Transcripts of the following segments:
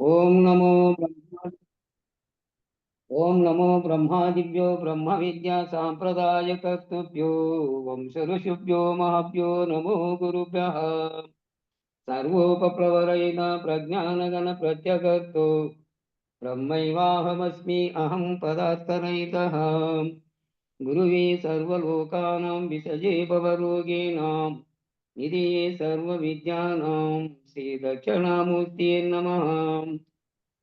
ఓం నమో బ్రహ్మ ఓం నమో బ్రహ్మాదిభ్యో బ్రహ్మ విద్యా సాంప్రదాయకర్తృభ్యో వంశ ఋషిభ్యో మహాభ్యో నమో గురుభ్యః. సర్వోపప్లవరైన ప్రజ్ఞానగణ ప్రత్యగర్తో బ్రహ్మైవాహమస్మి అహం పదార్థరహితః. గురువే సర్వలోకానాం విషజే భవరోగిణాం నిధియే సర్వవిద్యానాం శ్రీ దక్షిణామూర్తియే నమః.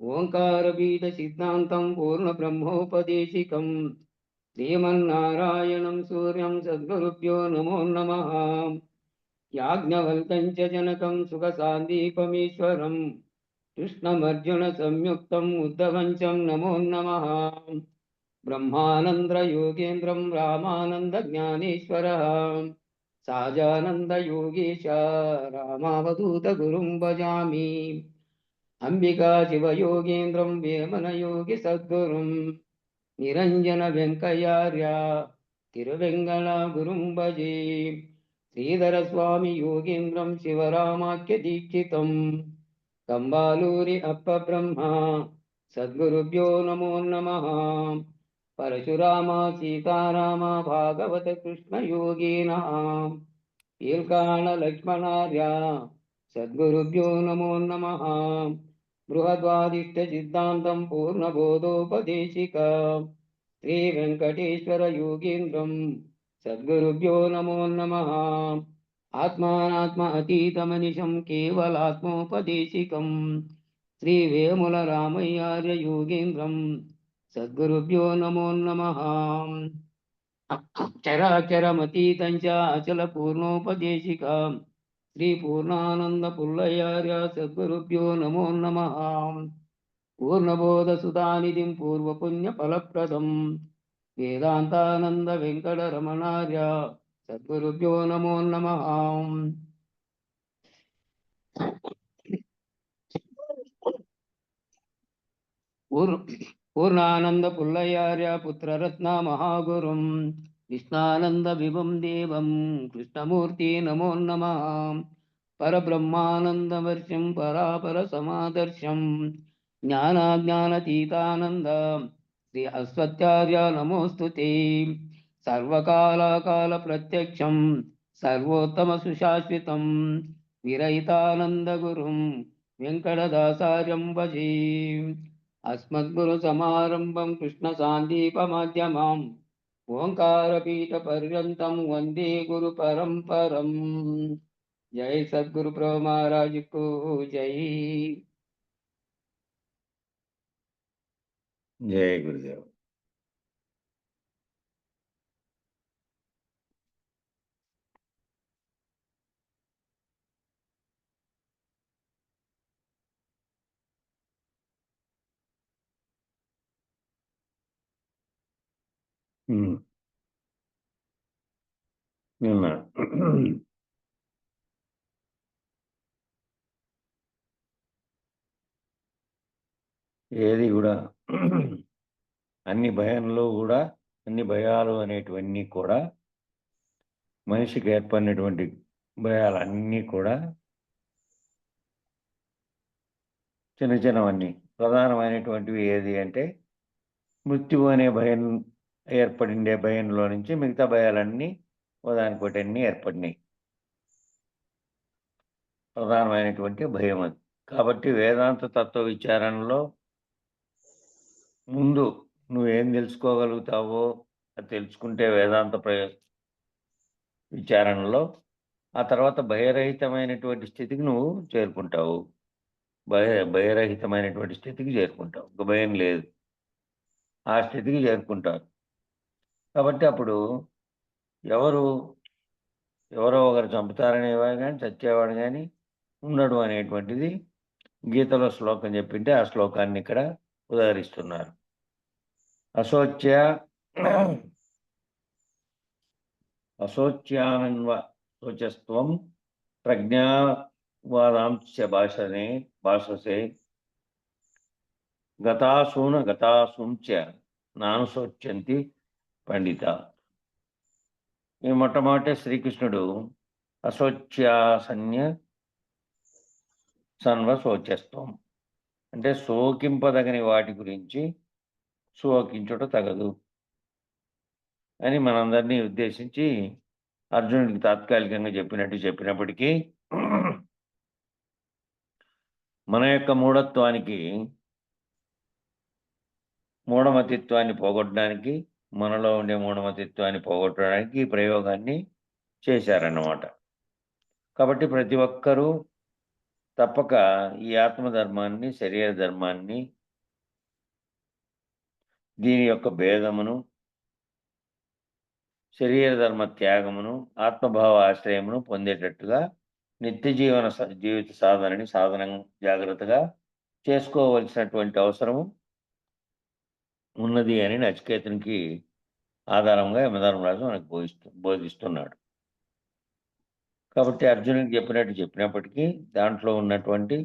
ఓంకారబీజ సిద్ధాంతం పూర్ణ బ్రహ్మోపదేశికం శ్రీమన్నారాయణం సూర్యం సద్గురుభ్యో నమో నమః. యాజ్ఞవల్కం చ జనకం సుఖ సాందీపమీశ్వరం కృష్ణమర్జున సంయుక్తం ఉద్ధవం చ నమో నమః. బ్రహ్మానంద యోగేంద్రం రామానంద జ్ఞానేశ్వరః సాజానంద యోగీశ రామావధూత గురుం భజామి. అంబికా శివయోగేంద్రం వేమన యోగి సద్గురుం నిరంజన వెంకయ్యార్య తిరువెంగళ గురుం భజే. శ్రీధర స్వామి యోగేంద్రం శివరామాఖ్య దీక్షితం కంబాలూరి అప్ప బ్రహ్మ సద్గురుభ్యో నమో నమః. పరశురామ సీతారామ భాగవత కృష్ణ యోగిన ఈల్కాణ లక్ష్మణార్య సద్గురుభ్యో నమో నమః. బృహద్వాదిష్ట సిద్ధాంతం పూర్ణబోధోపదేశిక శ్రీ వెంకటేశ్వర యోగేంద్రం సద్గురుభ్యో నమో నమః. ఆత్మానాత్మ అతీతమనిశం కేవలాత్మోపదేశికం శ్రీ వేముల రామయ్యార్య యోగేంద్రం సద్గురుభ్యో నమో నమః. చరాచరమతీతం చ అచల పూర్ణోపదేశిక శ్రీ పూర్ణానంద పుల్లయార్య సద్గురుభ్యో నమో నమః. పూర్ణబోధ సుధానిధిం పూర్వపుణ్య ఫలప్రదం వేదాంతానంద వెంకటరమణార్య సద్గురుభ్యో నమో నమః. పూర్ణానంద పుల్లయార్య పుత్రరత్న మహాగురుం కృష్ణానంద విభం దేవం కృష్ణమూర్తి నమో నమః. పరబ్రహ్మానందవర్షం పరాపర సమాదర్శం జ్ఞానాజ్ఞానతీతానంద శ్రీ అశ్వత్యార్య నమోస్తుతే. సర్వకాలకాల ప్రత్యక్షం సర్వోత్తమ సుశాశ్వతం విరహితానంద గురుం వెంకటదాసార్యం భజే. అస్మద్గురు సమారంభం కృష్ణ సాందీపమాధ్యమాం ఓంకారపీఠ పర్యంతం వందే గురు పరంపరం. జై సద్గురు ప్రభు మహారాజ్ కు జై. జై గురుదేవ్. నిన్న ఏది కూడా అన్ని భయంలో కూడా అన్ని భయాలు అనేటివన్నీ కూడా మనిషికి ఏర్పడినటువంటి భయాలన్నీ కూడా చిన్న చిన్నవన్నీ. ప్రధానమైనటువంటివి ఏది అంటే మృత్యువు అనే భయం ఏర్పడిండే భయంలో నుంచి మిగతా భయాలన్నీ దానికోటి అన్నీ ఏర్పడినాయి. ప్రధానమైనటువంటి భయం అది. కాబట్టి వేదాంత తత్వ విచారణలో ముందు నువ్వేం తెలుసుకోగలుగుతావో అది తెలుసుకుంటే వేదాంత విచారణలో ఆ తర్వాత భయరహితమైనటువంటి స్థితికి నువ్వు చేరుకుంటావు. భయరహితమైనటువంటి స్థితికి చేరుకుంటావు. ఇంక భయం లేదు, ఆ స్థితికి చేరుకుంటారు. కాబట్టి అప్పుడు ఎవరో ఒకరు చంపుతారనేవాడు కానీ చచ్చేవాడు కానీ ఉండడు అనేటువంటిది గీతలో శ్లోకం చెప్పింటే ఆ శ్లోకాన్ని ఇక్కడ ఉదాహరిస్తున్నారు. అశోచ్యానన్వ శోచస్త్వం ప్రజ్ఞావాదాంశ భాషసే గతాసూంచ నానుశోచ్యంతి పండిత. ఈ మొట్టమొదటి శ్రీకృష్ణుడు అశోచ్యాసన్య సన్వ శోచస్త్వం అంటే శోకింపదగని వాటి గురించి శోకించుట తగదు అని మనందరినీ ఉద్దేశించి అర్జునుడికి తాత్కాలికంగా చెప్పినప్పటికీ మన యొక్క మూఢమతిత్వాన్ని పోగొట్టడానికి, మనలో ఉండే మూఢమతిత్వాన్ని పోగొట్టడానికి ఈ ప్రయోగాన్ని చేశారన్నమాట. కాబట్టి ప్రతి ఒక్కరూ తప్పక ఈ ఆత్మధర్మాన్ని, శరీర ధర్మాన్ని, దీని యొక్క భేదమును, శరీర ధర్మ త్యాగమును, ఆత్మభావ ఆశ్రయమును పొందేటట్టుగా నిత్య జీవిత సాధనం జాగ్రత్తగా చేసుకోవలసినటువంటి అవసరము ఉన్నది అని నచికేతునికి ఆధారంగా యమధర్మరాజు మనకు బోధిస్తున్నాడు. కాబట్టి అర్జునుడికి చెప్పినప్పటికీ దాంట్లో ఉన్నటువంటి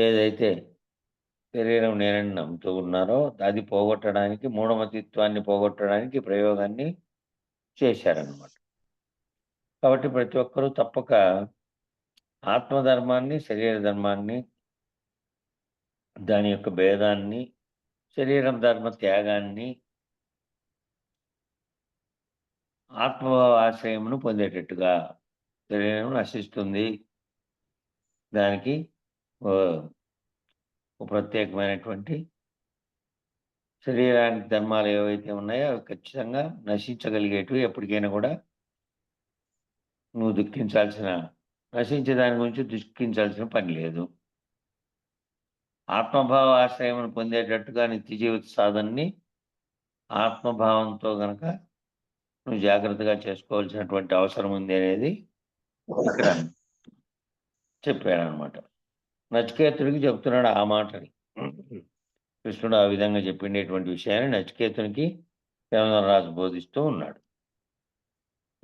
ఏదైతే శరీరం నేనని నమ్ముతూ ఉన్నారో అది పోగొట్టడానికి, మూఢమతిత్వాన్ని పోగొట్టడానికి ప్రయోగాన్ని చేశారన్నమాట. కాబట్టి ప్రతి ఒక్కరూ తప్పక ఆత్మధర్మాన్ని, శరీర ధర్మాన్ని, దాని యొక్క భేదాన్ని, శరీరం ధర్మ త్యాగాన్ని, ఆశ్రయమును పొందేటట్టుగా. శరీరం నశిస్తుంది, దానికి ఒక ప్రత్యేకమైనటువంటి శరీరానికి ధర్మాలు ఏవైతే ఉన్నాయో అవి ఖచ్చితంగా నశించగలిగేటివి. ఎప్పటికైనా కూడా నువ్వు నశించే దాని గురించి దుఃఖించాల్సిన పని లేదు. ఆత్మభావ ఆశ్రయమును పొందేటట్టుగా నిత్య జీవిత సాధనని ఆత్మభావంతో గనక నువ్వు జాగ్రత్తగా చేసుకోవాల్సినటువంటి అవసరం ఉంది అనేది ఇక్కడ చెప్పాడనమాట. నచికేతుడికి చెప్తున్నాడు ఆ మాటని. కృష్ణుడు ఆ విధంగా చెప్పిండేటువంటి విషయాన్ని నచికేతునికి యమధర్మరాజు బోధిస్తూ ఉన్నాడు.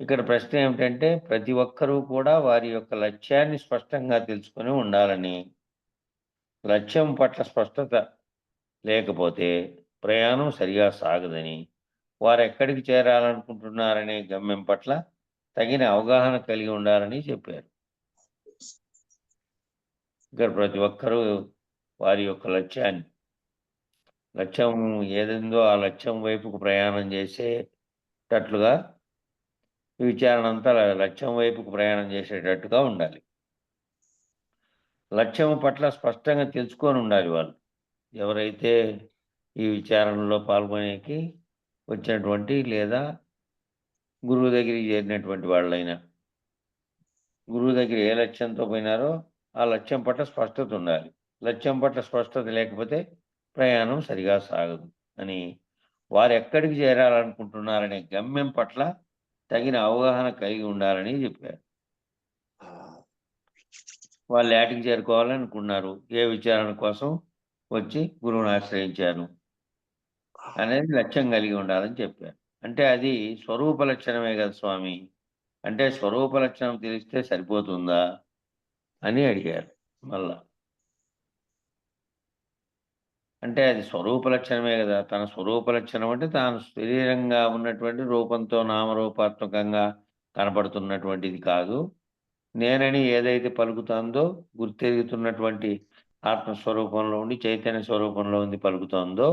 ఇక్కడ ప్రశ్న ఏమిటంటే, ప్రతి ఒక్కరూ కూడా వారి యొక్క లక్ష్యాన్ని స్పష్టంగా తెలుసుకొని ఉండాలని, లక్ష్యం పట్ల స్పష్టత లేకపోతే ప్రయాణం సరిగా సాగదని, వారు ఎక్కడికి చేరాలనుకుంటున్నారనే గమ్యం పట్ల తగిన అవగాహన కలిగి ఉండాలని చెప్పారు. ఇక్కడ ప్రతి ఒక్కరూ వారి యొక్క లక్ష్యం ఏదందో ఆ లక్ష్యం వైపుకు ప్రయాణం చేసేటట్లుగా విచారణ అంతా లక్ష్యం వైపుకు ప్రయాణం చేసేటట్టుగా ఉండాలి. లక్ష్యం పట్ల స్పష్టంగా తెలుసుకొని ఉండాలి వాళ్ళు. ఎవరైతే ఈ విచారణలో పాల్గొనేకి వచ్చినటువంటి లేదా గురువు దగ్గరికి చేరినటువంటి వాళ్ళైనా, గురువు దగ్గర ఏ లక్ష్యంతో పోయినారో ఆ లక్ష్యం పట్ల స్పష్టత ఉండాలి. లక్ష్యం పట్ల స్పష్టత లేకపోతే ప్రయాణం సరిగా సాగదు అని, వారు ఎక్కడికి చేరాలనుకుంటున్నారనే గమ్యం పట్ల తగిన అవగాహన కలిగి ఉండాలని చెప్పారు. వాళ్ళు ఏటికి చేరుకోవాలనుకున్నారు, ఏ విచారణ కోసం వచ్చి గురువుని ఆశ్రయించారు అనేది లక్ష్యం కలిగి ఉండాలని చెప్పారు. అంటే అది స్వరూప లక్షణమే కదా స్వామి, అంటే స్వరూప లక్షణం తెలిస్తే సరిపోతుందా అని అడిగారు. మళ్ళా అంటే అది స్వరూప లక్షణమే కదా. తన స్వరూప లక్షణం అంటే తాను శరీరంగా ఉన్నటువంటి రూపంతో నామరూపాత్మకంగా కనపడుతున్నటువంటిది కాదు. నేనని ఏదైతే పలుకుతుందో, గుర్తెరుగుతున్నటువంటి ఆత్మస్వరూపంలో ఉండి చైతన్య స్వరూపంలో ఉంది పలుకుతోందో,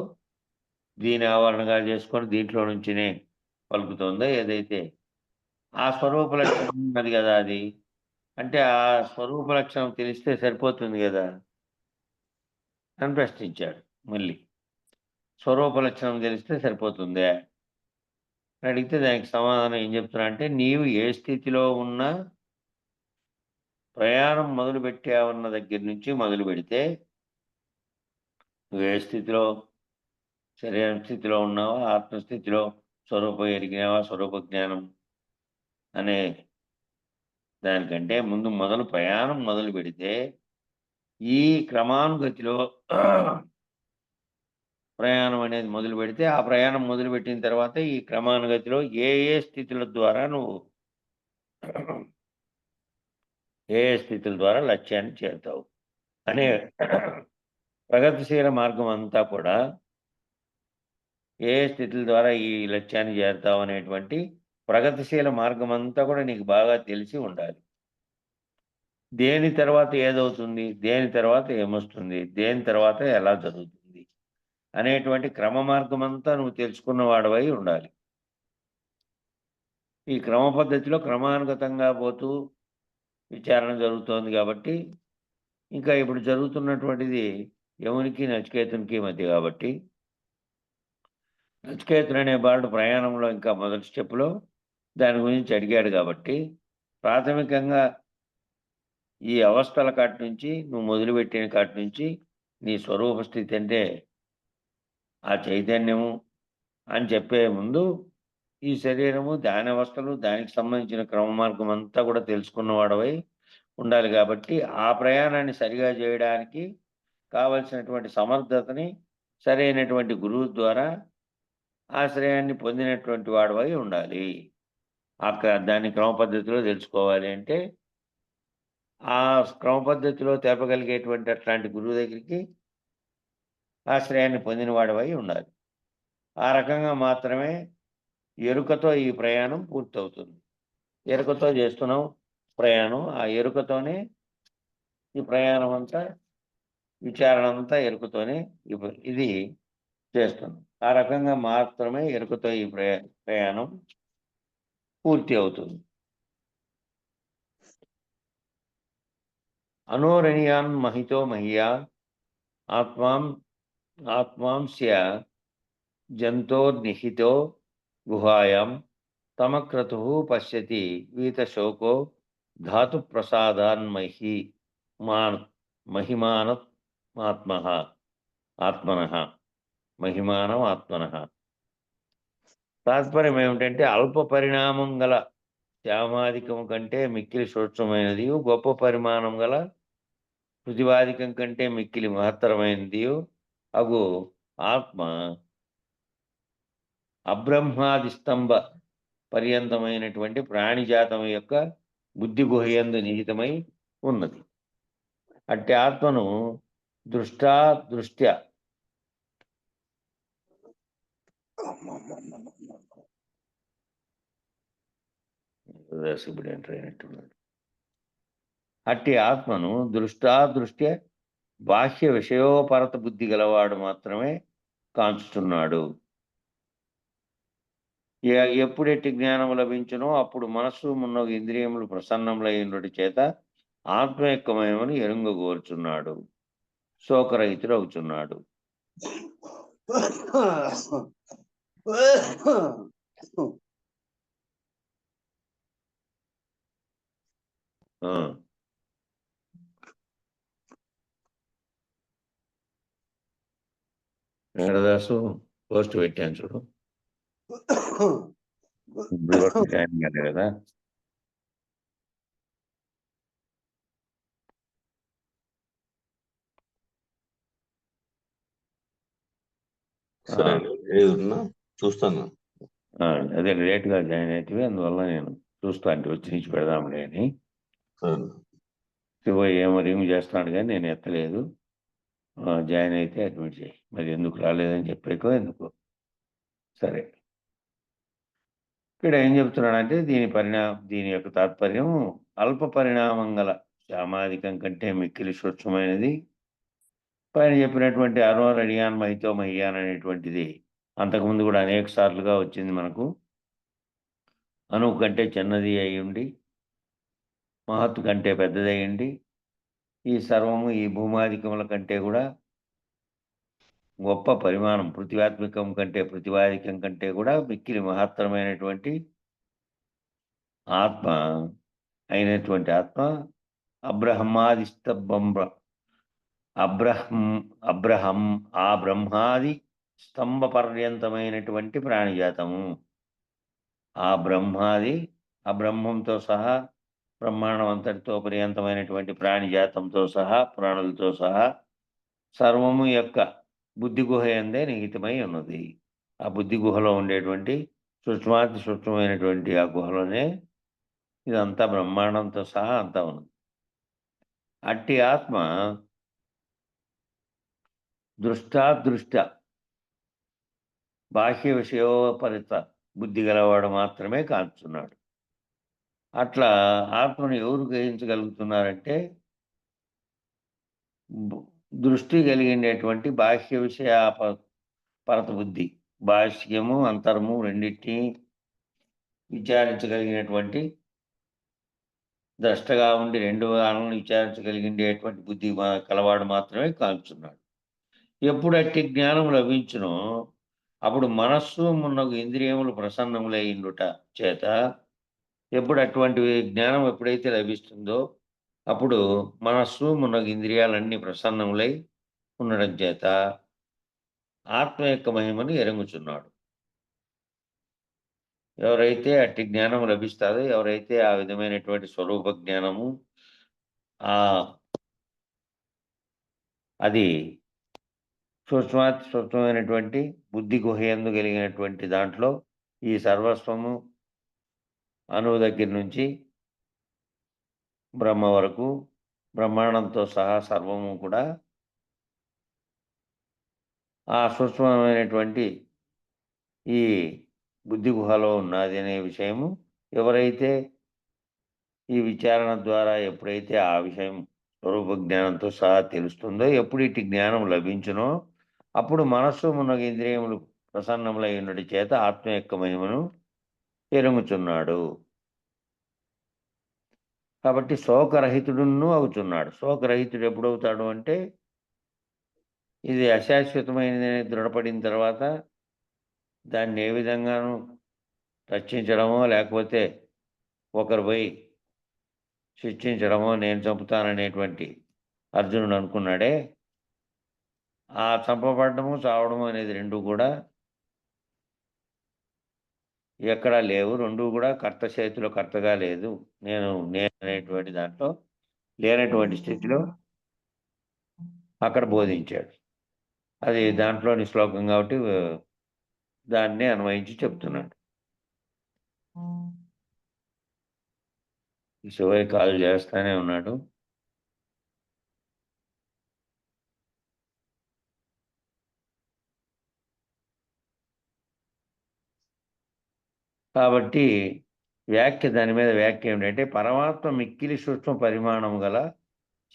దీని ఆవరణగా చేసుకొని దీంట్లో నుంచినే పలుకుతోందో ఏదైతే, ఆ స్వరూప లక్షణం ఉన్నది కదా అది. అంటే ఆ స్వరూప లక్షణం తెలిస్తే సరిపోతుంది కదా అని ప్రశ్నించాడు. మళ్ళీ స్వరూప లక్షణం తెలిస్తే సరిపోతుందే అని అడిగితే దానికి సమాధానం ఏం చెప్తున్నా అంటే, నీవు ఏ స్థితిలో ఉన్నా ప్రయాణం మొదలుపెట్టావన్న దగ్గర నుంచి మొదలు పెడితే, నువ్వు ఏ స్థితిలో, శరీరం స్థితిలో ఉన్నావా, ఆత్మస్థితిలో స్వరూపం ఎరిగినావా, స్వరూప జ్ఞానం అనే దానికంటే ముందు ప్రయాణం మొదలు పెడితే ఈ క్రమానుగతిలో ప్రయాణం అనేది మొదలు పెడితే, ఆ ప్రయాణం మొదలుపెట్టిన తర్వాత ఈ క్రమానుగతిలో ఏ స్థితుల ద్వారా లక్ష్యాన్ని చేరుతావు అనే ప్రగతిశీల మార్గం అంతా కూడా ఏ స్థితుల ద్వారా ఈ లక్ష్యాన్ని చేరుతావు అనేటువంటి ప్రగతిశీల మార్గం అంతా కూడా నీకు బాగా తెలిసి ఉండాలి. దేని తర్వాత ఏదవుతుంది, దేని తర్వాత ఏమొస్తుంది, దేని తర్వాత ఎలా జరుగుతుంది అనేటువంటి క్రమ మార్గం అంతా నువ్వు తెలుసుకున్న వాడవై ఉండాలి. ఈ క్రమ పద్ధతిలో క్రమానుగతంగా పోతూ విచారణ జరుగుతోంది కాబట్టి, ఇంకా ఇప్పుడు జరుగుతున్నటువంటిది యమునికి నచికేతునికి మధ్య కాబట్టి, నచికేతుడు అనే బాలుడు ప్రయాణంలో ఇంకా మొదటి స్టెప్‌లో దాని గురించి అడిగాడు కాబట్టి, ప్రాథమికంగా ఈ అవస్థల కాటి నుంచి నువ్వు మొదలుపెట్టిన కాటి నుంచి నీ స్వరూప స్థితి అంటే ఆ చైతన్యము అని చెప్పే ముందు ఈ శరీరము, దాని అవస్థలు, దానికి సంబంధించిన క్రమ మార్గం అంతా కూడా తెలుసుకున్నవాడవై ఉండాలి కాబట్టి, ఆ ప్రయాణాన్ని సరిగా చేయడానికి కావలసినటువంటి సమర్థతని సరైనటువంటి గురువు ద్వారా ఆశ్రయాన్ని పొందినటువంటి వాడవై ఉండాలి. దాన్ని క్రమ పద్ధతిలో తెలుసుకోవాలి అంటే, ఆ క్రమ పద్ధతిలో తెలపగలిగేటువంటి అట్లాంటి గురువు దగ్గరికి ఆశ్రయాన్ని పొందిన వాడవై ఉండాలి. ఆ రకంగా మాత్రమే ఎరుకతో ఈ ప్రయాణం పూర్తవుతుంది. ఎరుకతో చేస్తున్నాం ప్రయాణం. ఆ ఎరుకతోనే ఈ ప్రయాణం అంతా, విచారణ అంతా ఎరుకతోనే ఇది చేస్తున్నాం. ఆ రకంగా మాత్రమే ఎరుకతో ఈ ప్రయాణం పూర్తి అవుతుంది. అనోరణీయాన్ మహితో మహ్యా ఆత్మాంస్య జంతోర్నిహితో గుహాయాం తమక్రతుః పశ్యతి వీతశోకో ధాతు ప్రసాదాన్మహి మహిమానమాత్మః ఆత్మనః మహిమానం ఆత్మనః. తాత్పర్యం ఏమిటంటే, అల్ప పరిణామం గల శ్యామాదికం కంటే మిక్కిలి సూక్ష్మమైనది, గొప్ప పరిమాణం గల పృథివాదికం కంటే మిక్కిలి మహత్తరమైనది అగు ఆత్మ అబ్రహ్మాది స్తంభ పర్యంతమైనటువంటి ప్రాణిజాతం యొక్క బుద్ధి గుహయందు నిహితమై ఉన్నది. అట్టి ఆత్మను దృష్ట్యా అట్టి ఆత్మను దృష్ట్యా బాహ్య విషయోపరత బుద్ధి గలవాడు మాత్రమే కాంచుతున్నాడు. ఎప్పుడెట్టి జ్ఞానం లభించునో అప్పుడు మనస్సు మున్నగు ఇంద్రియములు ప్రసన్నములైనటి చేత ఆత్మ యొక్క మహిమను ఎరుంగగోరుచున్నాడు, శోకరహితుడు అవుతున్నాడు. వెంకటదాసు పోస్ట్ పెట్టాను చూడు, కదా. చూస్తాను. అదే లేట్గా జాయిన్ అయితే అందువల్ల నేను చూస్తా అంటే వచ్చి నుంచి పెడదాంలే అని. శివ ఏమో రింగ్ చేస్తున్నాడు కానీ నేను ఎత్తలేదు. జాయిన్ అయితే అడ్మిట్ చేయి. మరి ఎందుకు రాలేదని చెప్పేకో ఎందుకో. సరే, ఇక్కడ ఏం చెప్తున్నాడంటే దీని యొక్క తాత్పర్యం అల్ప పరిణామం గల సామాజికం కంటే మిక్కిలి సూక్ష్మమైనది. పైన చెప్పినటువంటి అనోరణీయాన్ మహితో మహ్యాన్ అనేటువంటిది అంతకుముందు కూడా అనేక సార్లుగా వచ్చింది మనకు. అణువు కంటే చిన్నది అయి ఉండి, మహత్తు కంటే పెద్దది అయ్యండి, ఈ సర్వము ఈ భూమాధికముల కంటే కూడా గొప్ప పరిమాణం, పృథివాత్మికం కంటే పృథివాదికం కంటే కూడా మిక్కిలి మహత్తరమైనటువంటి ఆత్మ అయినటువంటి ఆత్మ అబ్రహ్మాది ఆ బ్రహ్మాది స్తంభ పర్యంతమైనటువంటి ప్రాణిజాతము. ఆ బ్రహ్మంతో సహా, బ్రహ్మాండం అంతటితో పర్యంతమైనటువంటి ప్రాణిజాతంతో సహా, ప్రాణులతో సహా సర్వము యొక్క బుద్ధి గుహ ఎందే నిహితమై ఉన్నది. ఆ బుద్ధి గుహలో ఉండేటువంటి సూక్ష్మాతి సూక్ష్మమైనటువంటి ఆ గుహలోనే ఇదంతా బ్రహ్మాండంతో సహా అంతా ఉన్నది. అట్టి ఆత్మ దృష్ట బాహ్య విషయోపరిత బుద్ధి గలవాడు మాత్రమే కాంచున్నాడు. అట్లా ఆత్మను ఎవరు గ్రహించగలుగుతున్నారంటే దృష్టి కలిగినటువంటి బాహ్య విషయ పరత బుద్ధి, బాహ్యము అంతరము రెండింటినీ విచారించగలిగినటువంటి ద్రష్టగా ఉండి రెండు వారాలను విచారించగలిగినటువంటి బుద్ధి కలవాడు మాత్రమే కాల్చున్నాడు. ఎప్పుడు అట్టి జ్ఞానం లభించునో అప్పుడు మనస్సు మున్నగు ఇంద్రియములు ప్రసన్నములైండుట చేత, ఎప్పుడు అటువంటి జ్ఞానం ఎప్పుడైతే లభిస్తుందో అప్పుడు మనస్సు మున్నగు ఇంద్రియాలన్నీ ప్రసన్నములై ఉండడం చేత ఆత్మ యొక్క మహిమను ఎరుగుచున్నాడు. ఎవరైతే అట్టి జ్ఞానం లభిస్తారో, ఎవరైతే ఆ విధమైనటువంటి స్వరూప జ్ఞానము అది సూక్ష్మమైనటువంటి బుద్ధి గుహయందు కలిగినటువంటి దాంట్లో ఈ సర్వస్వము అణువు దగ్గర నుంచి బ్రహ్మ వరకు బ్రహ్మాండంతో సహా సర్వము కూడా ఆ సూక్ష్మమైనటువంటి ఈ బుద్ధి గుహలో ఉన్నది అనే విషయము ఎవరైతే ఈ విచారణ ద్వారా ఎప్పుడైతే ఆ విషయం స్వరూప జ్ఞానంతో సహా తెలుస్తుందో, ఎప్పుడు ఇటు జ్ఞానం లభించునో అప్పుడు మనస్సు మున్నగ ఇంద్రియములు ప్రసన్నములై ఉన్నటి చేత ఆత్మ యొక్క మహిమను ఎరుగుచున్నాడు. కాబట్టి శోకరహితుడును అవుతున్నాడు. శోకరహితుడు ఎప్పుడవుతాడు అంటే ఇది అశాశ్వతమైనదని దృఢపడిన తర్వాత దాన్ని ఏ విధంగానూ రక్షించడమో లేకపోతే ఒకరు పోయి శిక్షించడమో నేను చంపుతాననేటువంటి అర్జునుడు అనుకున్నాడే, ఆ చంపబడము చావడము అనేది రెండు కూడా ఎక్కడా లేవు. రెండు కూడా కర్త చేతిలో కర్తగా లేదు. నేను అనేటువంటి దాంట్లో లేనటువంటి స్థితిలో అక్కడ బోధించాడు. అది దాంట్లోని శ్లోకం కాబట్టి దాన్ని అన్వయించి చెప్తున్నాడు. శివయ్య కాల్ చేస్తానే ఉన్నాడు. కాబట్టి దాని మీద వ్యాఖ్య ఏమిటంటే, పరమాత్మ మిక్కిలి సూక్ష్మ పరిమాణం గల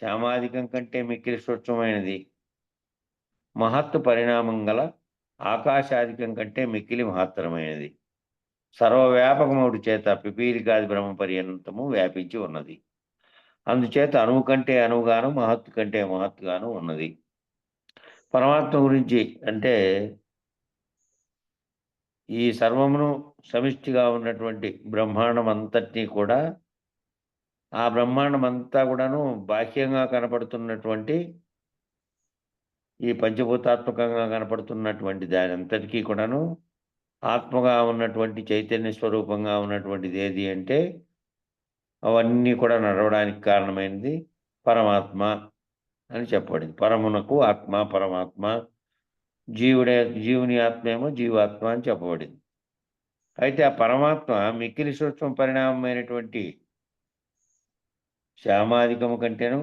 శ్యామాధికం కంటే మిక్కిలి సూక్ష్మమైనది, మహత్తు పరిణామం గల ఆకాశాధికం కంటే మిక్కిలి మహత్తరమైనది, సర్వవ్యాపకముడి చేత పిపీలికాది బ్రహ్మ పర్యంతము వ్యాపించి ఉన్నది. అందుచేత అణువు కంటే అణువుగాను, మహత్తు కంటే మహత్తుగాను ఉన్నది. పరమాత్మ గురించి అంటే ఈ సర్వమును సమిష్టిగా ఉన్నటువంటి బ్రహ్మాండం అంతటినీ కూడా, ఆ బ్రహ్మాండం అంతా కూడాను బాహ్యంగా కనపడుతున్నటువంటి ఈ పంచభూతాత్మకంగా కనపడుతున్నటువంటి దాని అంతటికీ కూడాను ఆత్మగా ఉన్నటువంటి చైతన్య స్వరూపంగా ఉన్నటువంటిది ఏది అంటే, అవన్నీ కూడా నడవడానికి కారణమైనది పరమాత్మ అని చెప్పబడింది. పరమునకు ఆత్మ, పరమాత్మ, జీవుని ఆత్మేమో జీవాత్మ అని చెప్పబడింది. అయితే ఆ పరమాత్మ మిక్కిలి సూక్ష్మ పరిణామమైనటువంటి శ్యామాధికము కంటేను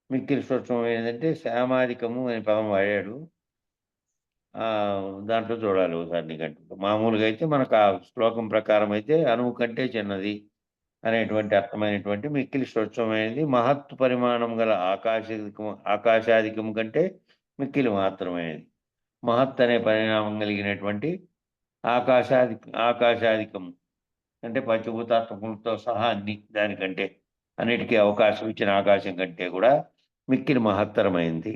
మిక్కిలి సూక్ష్మమైనదంటే శ్యామాధికము అనే పదం వాడాడు. దాంట్లో చూడాలి ఒకసారి నీకంటే. మామూలుగా అయితే మనకు ఆ శ్లోకం ప్రకారం అయితే అణువు కంటే చిన్నది అనేటువంటి అర్థమైనటువంటి మిక్కిలి స్వచ్ఛమైనది, మహత్తు పరిమాణం గల ఆకాశాధికము కంటే మిక్కిలి మాత్రమైనది. మహత్ అనే పరిణామం కలిగినటువంటి ఆకాశాధికము అంటే పంచభూతాత్మకులతో సహా అన్ని దానికంటే అన్నిటికీ అవకాశం ఇచ్చిన ఆకాశం కంటే కూడా మిక్కిలి మహత్తరమైంది.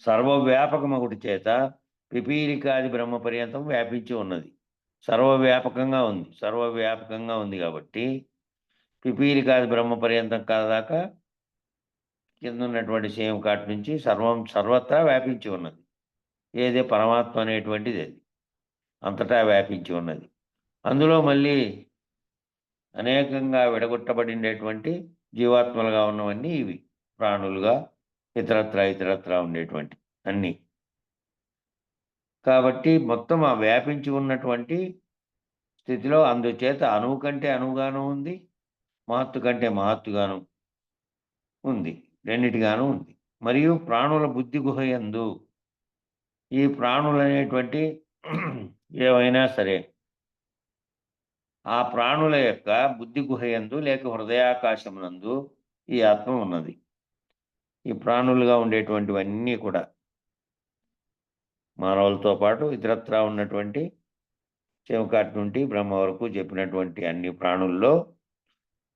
సర్వవ్యాపకమగుడి చేత పిపీలికాది బ్రహ్మ పర్యంతం వ్యాపించి ఉన్నది. సర్వవ్యాపకంగా ఉంది కాబట్టి పిపీలికాది బ్రహ్మ పర్యంతం కాదాకా కింద ఉన్నటువంటి సేమ్ కాటి నుంచి సర్వత్రా వ్యాపించి ఉన్నది. ఏదే పరమాత్మ అనేటువంటిది అది అంతటా వ్యాపించి ఉన్నది. అందులో మళ్ళీ అనేకంగా విడగొట్టబడినటువంటి జీవాత్మలుగా ఉన్నవన్నీ ఇవి ప్రాణులుగా ఇతరత్రా ఉండేటువంటి అన్నీ. కాబట్టి మొత్తం ఆ వ్యాపించి ఉన్నటువంటి స్థితిలో అందుచేత అణువు కంటే అణువుగాను ఉంది, మహత్తు కంటే మహత్తుగాను ఉంది, రెండిటిగాను ఉంది. మరియు ప్రాణుల బుద్ధి గుహయందు ఈ ప్రాణులు అనేటువంటి ఏవైనా సరే ఆ ప్రాణుల యొక్క బుద్ధి గుహయందు లేక హృదయాకాశమునందు ఈ ఆత్మ ఉన్నది. ఈ ప్రాణులుగా ఉండేటువంటివన్నీ కూడా మానవులతో పాటు ఇతరత్రా ఉన్నటువంటి చెమకాటి నుండి బ్రహ్మ వరకు చెప్పినటువంటి అన్ని ప్రాణుల్లో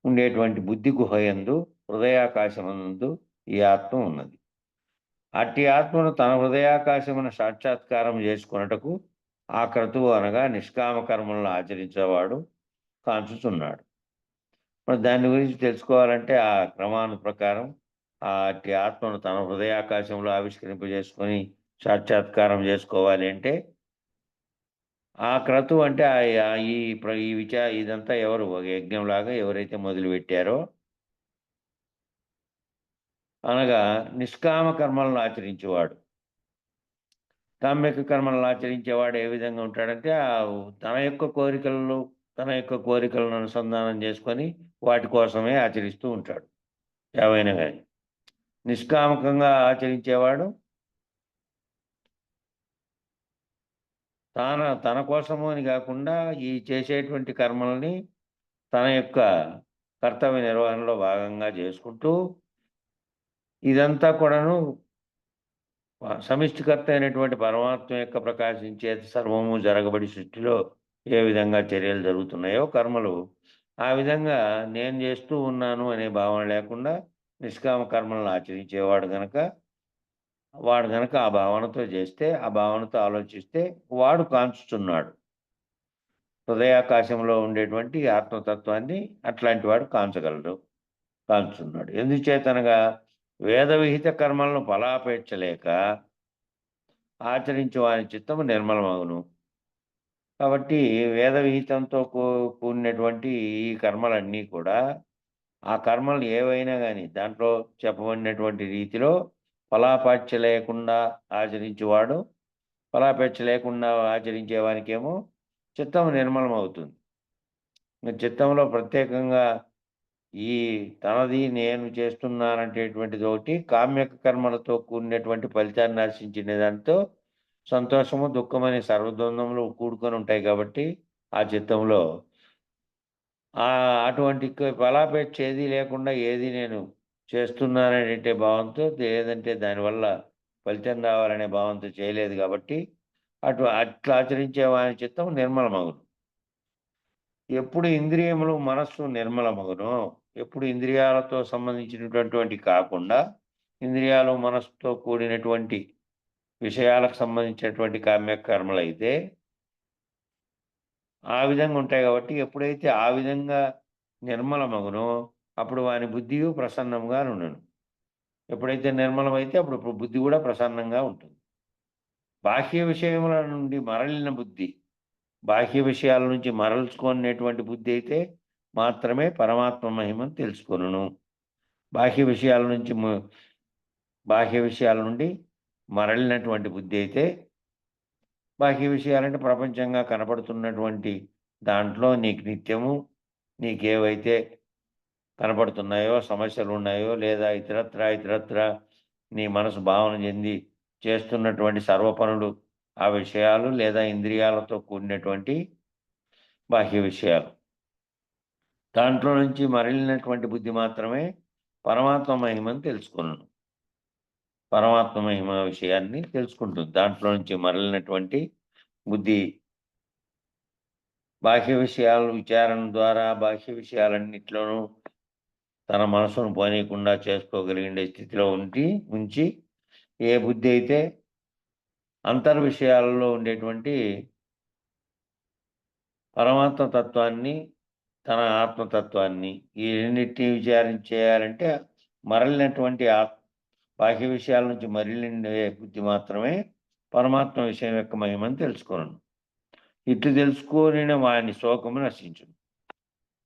ఉండేటువంటి బుద్ధి గుహయందు హృదయాకాశమునందు ఈ ఆత్మ ఉన్నది. అట్టి ఆత్మను తన హృదయాకాశమున సాక్షాత్కారం చేసుకొనుటకు ఆ క్రతువు అనగా నిష్కామ కర్మలను ఆచరించేవాడు కాంచుచున్నాడు. మరి దాని గురించి తెలుసుకోవాలంటే ఆ క్రమాను ప్రకారం అట్టి ఆత్మను తన హృదయాకాశంలో ఆవిష్కరింపజేసుకొని సాక్షాత్కారం చేసుకోవాలి అంటే ఆ క్రతువు అంటే ఇదంతా ఎవరు ఒక యజ్ఞంలాగా ఎవరైతే మొదలుపెట్టారో అనగా నిష్కామ కర్మలను ఆచరించేవాడు. కామ్యక కర్మలను ఆచరించేవాడు ఏ విధంగా ఉంటాడంటే తన యొక్క కోరికలను అనుసంధానం చేసుకొని వాటి కోసమే ఆచరిస్తూ ఉంటాడు ఏవైనా కానీ. నిష్కామకంగా ఆచరించేవాడు తన కోసము అని కాకుండా ఈ చేసేటువంటి కర్మల్ని తన యొక్క కర్తవ్య నిర్వహణలో భాగంగా చేసుకుంటూ ఇదంతా కూడాను సమిష్టికర్త అయినటువంటి పరమాత్మ యొక్క ప్రకాశించే సర్వము జరగబడి సృష్టిలో ఏ విధంగా చర్యలు జరుగుతున్నాయో కర్మలు ఆ విధంగా నేను చేస్తూ ఉన్నాను అనే భావన లేకుండా నిష్కామ కర్మలను ఆచరించేవాడు వాడు గనక ఆ భావనతో చేస్తే ఆ భావనతో ఆలోచిస్తే వాడు కాంచుతున్నాడు. హృదయాకాశంలో ఉండేటువంటి ఆత్మతత్వాన్ని అట్లాంటి వాడు కాంచుతున్నాడు. ఎందుచేతనగా వేద విహిత కర్మలను ఫలాపేక్షలేక ఆచరించే వారి చిత్తము నిర్మలమగును. కాబట్టి వేద విహితంతో కూడినటువంటి ఈ కర్మలన్నీ కూడా ఆ కర్మలు ఏవైనా కానీ దాంట్లో చెప్పబడినటువంటి రీతిలో ఫలాపేక్ష లేకుండా ఆచరించేవాడు ఫలాపేక్ష లేకుండా ఆచరించేవానికేమో చిత్తం నిర్మలమవుతుంది. చిత్తంలో ప్రత్యేకంగా ఈ తనది నేను చేస్తున్నానంటేటువంటిది ఒకటి, కామ్యక కర్మలతో కూడినటువంటి ఫలితాన్ని ఆశించిన దాంతో సంతోషము దుఃఖమనే సర్వద్వందములు కూడుకొని ఉంటాయి కాబట్టి ఆ చిత్తంలో అటువంటి ఫలాపేక్ష ఏది లేకుండా ఏది నేను చేస్తున్నాననే భావంతో లేదంటే దానివల్ల ఫలితం రావాలనే భావంతో చేయలేదు కాబట్టి అట్లా ఆచరించే వాని చిత్తం నిర్మలమగును. ఎప్పుడు ఇంద్రియములు మనస్సు నిర్మలమగును, ఎప్పుడు ఇంద్రియాలతో సంబంధించినటువంటి కాకుండా ఇంద్రియాలు మనస్సుతో కూడినటువంటి విషయాలకు సంబంధించినటువంటి కామ్య కర్మలు అయితే ఆ విధంగా ఉంటాయి కాబట్టి ఎప్పుడైతే ఆ విధంగా నిర్మలమగునో అప్పుడు వాని బుద్ధియు ప్రసన్నంగా నుండును. ఎప్పుడైతే నిర్మలమైతే అప్పుడు బుద్ధి కూడా ప్రసన్నంగా ఉంటుంది. బాహ్య విషయముల నుండి మరలిన బుద్ధి, బాహ్య విషయాల నుంచి మరల్చుకునేటువంటి బుద్ధి అయితే మాత్రమే పరమాత్మ మహిమను తెలుసుకొనును. బాహ్య విషయాల నుండి మరలినటువంటి బుద్ధి అయితే, బాహ్య విషయాలంటే ప్రపంచంగా కనపడుతున్నటువంటి దాంట్లో నీకు నిత్యము నీకేవైతే కనపడుతున్నాయో సమస్యలు ఉన్నాయో లేదా ఇతరత్ర నీ మనసు భావన చెంది చేస్తున్నటువంటి సర్వ పనులు ఆ విషయాలు లేదా ఇంద్రియాలతో కూడినటువంటి బాహ్య విషయాలు, దాంట్లో నుంచి మరలినటువంటి బుద్ధి మాత్రమే పరమాత్మ మహిమను తెలుసుకున్నాను. పరమాత్మ మహిమ విషయాన్ని తెలుసుకుంటుంది. దాంట్లో నుంచి మరలినటువంటి బుద్ధి బాహ్య విషయాలు విచారణ ద్వారా బాహ్య విషయాలన్నింటిలోనూ తన మనసును పోనీయకుండా చేసుకోగలిగే స్థితిలో ఉంచి ఏ బుద్ధి అయితే అంతర్విషయాలలో ఉండేటువంటి పరమాత్మ తత్వాన్ని తన ఆత్మతత్వాన్ని ఈ రెండింటినీ విచారించేయాలంటే మరలినటువంటి బాహ్య విషయాల నుంచి మరలిన బుద్ధి మాత్రమే పరమాత్మ విషయం యొక్క మహిమని తెలుసుకోను. ఇట్లు తెలుసుకొని వాని శోకము నశించును.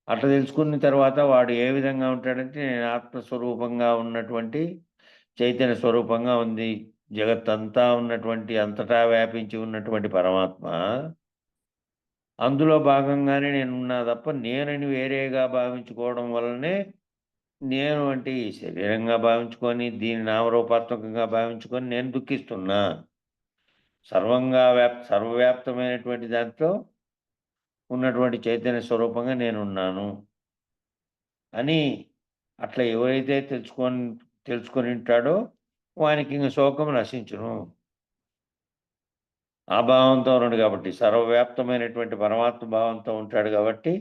అట్లా తెలుసుకున్న తర్వాత వాడు ఏ విధంగా ఉంటాడంటే నేను ఆత్మస్వరూపంగా ఉన్నటువంటి చైతన్య స్వరూపంగా ఉంది జగత్తంతా ఉన్నటువంటి అంతటా వ్యాపించి ఉన్నటువంటి పరమాత్మ, అందులో భాగంగానే నేనున్నా తప్ప నేనని వేరేగా భావించుకోవడం వల్లనే నేను అంటే ఈ శరీరంగా భావించుకొని దీని నామరూపాత్మకంగా భావించుకొని నేను దుఃఖిస్తున్నా. సర్వవ్యాప్తమైనటువంటి దాంట్లో ఉన్నటువంటి చైతన్య స్వరూపంగా నేనున్నాను అని అట్లా ఎవరైతే తెలుసుకొని ఉంటాడో వానికి ఇంక శోకం నశించును. ఆ భావంతో ఉన్నాడు కాబట్టి, సర్వవ్యాప్తమైనటువంటి పరమాత్మ భావంతో ఉంటాడు కాబట్టి,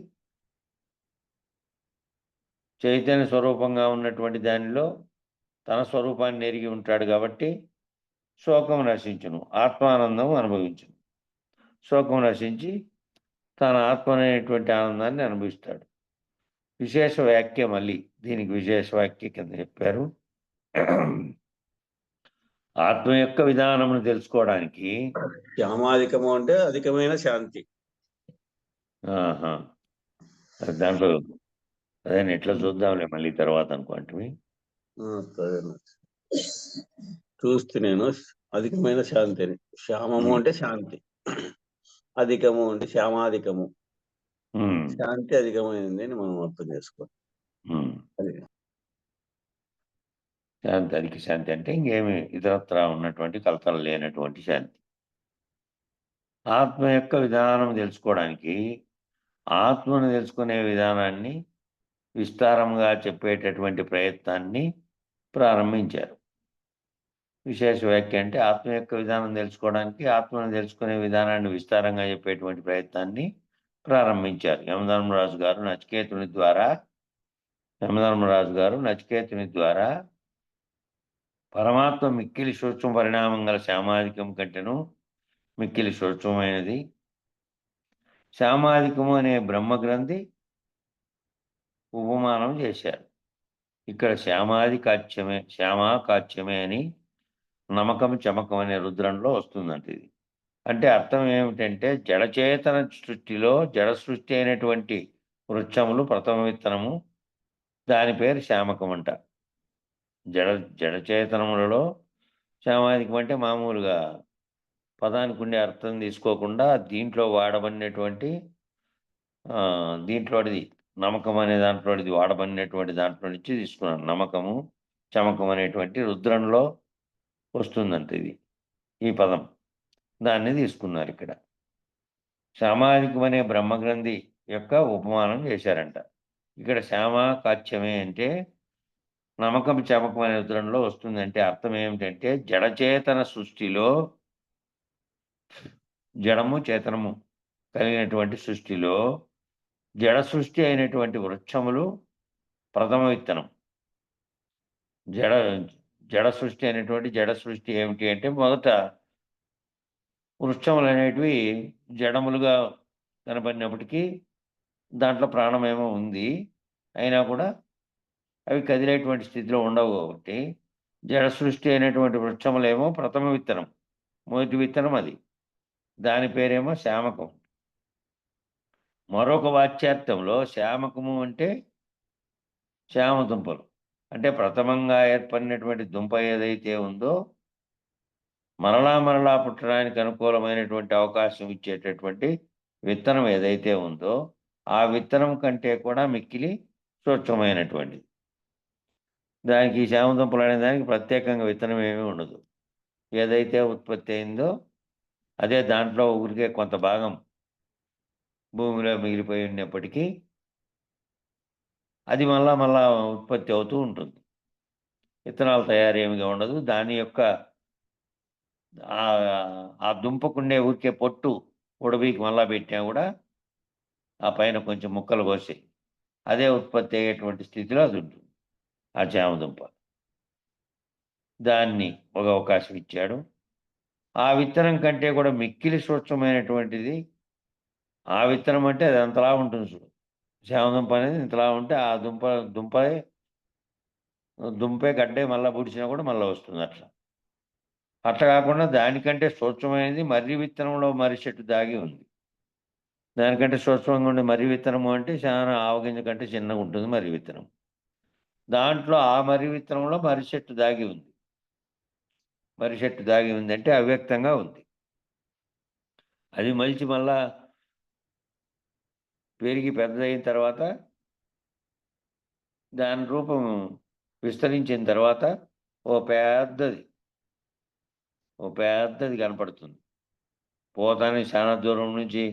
చైతన్య స్వరూపంగా ఉన్నటువంటి దానిలో తన స్వరూపాన్ని ఎరిగి ఉంటాడు కాబట్టి శోకం నశించును, ఆత్మానందం అనుభవించును. శోకం నశించి తన ఆత్మ అనేటువంటి ఆనందాన్ని అనుభవిస్తాడు. విశేష వ్యాఖ్య మళ్ళీ దీనికి విశేష వ్యాఖ్య కింద చెప్పారు. ఆత్మ యొక్క విధానమును తెలుసుకోవడానికి శ్యామాధికము అంటే అధికమైన శాంతి. ఆహా, దాంట్లో అదే ఎట్లా చూద్దాంలే మళ్ళీ తర్వాత అనుకోండి. చూస్తే నేను అధికమైన శాంతి అని. శ్యామము అంటే శాంతి, అధికము అంటే శ్యామాధికము. శాంతి అధికమైంది అని మనం అర్థం చేసుకోవాలి. శాంతి, అధిక శాంతి అంటే ఇంకేమి ఇతరత్ర ఉన్నటువంటి కలతలు లేనటువంటి శాంతి. ఆత్మ యొక్క విధానం తెలుసుకోవడానికి ఆత్మను తెలుసుకునే విధానాన్ని విస్తారంగా చెప్పేటటువంటి ప్రయత్నాన్ని ప్రారంభించారు. విశేష వ్యాఖ్య అంటే ఆత్మ యొక్క విధానం తెలుసుకోవడానికి ఆత్మను తెలుసుకునే విధానాన్ని విస్తారంగా చెప్పేటువంటి ప్రయత్నాన్ని ప్రారంభించారు. యమధర్మరాజు గారు నచికేతుని ద్వారా పరమాత్మ మిక్కిలి సూక్ష్మ పరిణామం గల శ్యామాధికం కంటేను మిక్కిలి సూక్ష్మమైనది, శ్యామాధికము అనే బ్రహ్మగ్రంథి ఉపమానం చేశారు. ఇక్కడ శ్యామాకాచ్యమే అని నమకం చమకం అనే రుద్రంలో వస్తుందంట. ఇది అంటే అర్థం ఏమిటంటే జడచేతన సృష్టిలో జడ సృష్టి అయినటువంటి వృక్షములు ప్రథమ విత్తనము, దాని పేరు శ్యామకం అంట. జడచేతనములలో శ్యామాధికం అంటే మామూలుగా పదానికి ఉండే అర్థం తీసుకోకుండా దీంట్లో వాడబడినటువంటి దీంట్లోది నమ్మకం అనే దాంట్లోది వాడబడినటువంటి దాంట్లో నుంచి తీసుకున్నాను. నమ్మకము చమకం అనేటువంటి రుద్రంలో వస్తుందంట ఈ పదం, దాన్ని తీసుకున్నారు. ఇక్కడ సామాజికం అనే బ్రహ్మగ్రంథి యొక్క ఉపమానం చేశారంట. ఇక్కడ శ్యామాకాచ్యమే అంటే నమ్మకం చమకం అనే రుద్రంలో వస్తుందంటే అర్థం ఏమిటంటే జడచేతన సృష్టిలో జడము చేతనము కలిగినటువంటి సృష్టిలో జడ సృష్టి అయినటువంటి వృక్షములు ప్రథమ విత్తనం. జడ సృష్టి అయినటువంటి జడ సృష్టి ఏమిటి అంటే మొదట వృక్షములు అనేటివి జడములుగా కనబడినప్పటికీ దాంట్లో ప్రాణమేమో ఉంది, అయినా కూడా అవి కదిలేటువంటి స్థితిలో ఉండవు. కాబట్టి జడ సృష్టి అయినటువంటి వృక్షములేమో ప్రథమ విత్తనం, మొదటి విత్తనం అది, దాని పేరేమో శ్యామకం. మరొక వాచ్యార్థంలో శ్యామకము అంటే శ్యామ దుంపలు అంటే ప్రథమంగా ఏర్పడినటువంటి దుంప ఏదైతే ఉందో మరలా పుట్టడానికి అనుకూలమైనటువంటి అవకాశం ఇచ్చేటటువంటి విత్తనం ఏదైతే ఉందో ఆ విత్తనం కంటే కూడా మిక్కిలి సూక్ష్మమైనటువంటిది. దానికి శ్యామదుంపలు అనే దానికి ప్రత్యేకంగా విత్తనం ఏమీ ఉండదు. ఏదైతే ఉత్పత్తి అయిందో అదే దాంట్లో ఊరికే కొంత భాగం భూమిలో మిగిలిపోయి ఉన్నప్పటికీ అది మళ్ళా ఉత్పత్తి అవుతూ ఉంటుంది. విత్తనాలు తయారేమిగా ఉండదు. దాని యొక్క ఆ దుంపకుండే ఊరికే పొట్టు ఉడబీకి మళ్ళా పెట్టినా కూడా ఆ పైన కొంచెం ముక్కలు కోసి అదే ఉత్పత్తి అయ్యేటువంటి స్థితిలో అది ఉంటుంది ఆ చామదుంప. దాన్ని ఒక అవకాశం ఇచ్చాడు. ఆ విత్తనం కంటే కూడా మిక్కిలి సూక్ష్మమైనటువంటిది ఆ విత్తనం అంటే అది అంతలా ఉంటుంది చూడు. చామదుంప అనేది ఇంతలా ఉంటే ఆ దుంపే గడ్డే మళ్ళీ పుడిచినా కూడా మళ్ళీ వస్తుంది. అట్లా కాకుండా దానికంటే సూక్ష్మమైనది మర్రి విత్తనంలో మర్రి చెట్టు దాగి ఉంది. దానికంటే సూక్ష్మంగా ఉండే మర్రి విత్తనము అంటే చాలా ఆవగింజ కంటే చిన్నగా ఉంటుంది మర్రి విత్తనం. దాంట్లో ఆ మర్రి విత్తనంలో మర్రి చెట్టు దాగి ఉంది. మర్రి చెట్టు దాగి ఉంది అంటే అవ్యక్తంగా ఉంది. అది మలిచి మళ్ళా పెరిగి పెద్దదైన తర్వాత దాని రూపం విస్తరించిన తర్వాత ఓ పెద్దది కనపడుతుంది. పోతానే చాలా దూరం నుంచి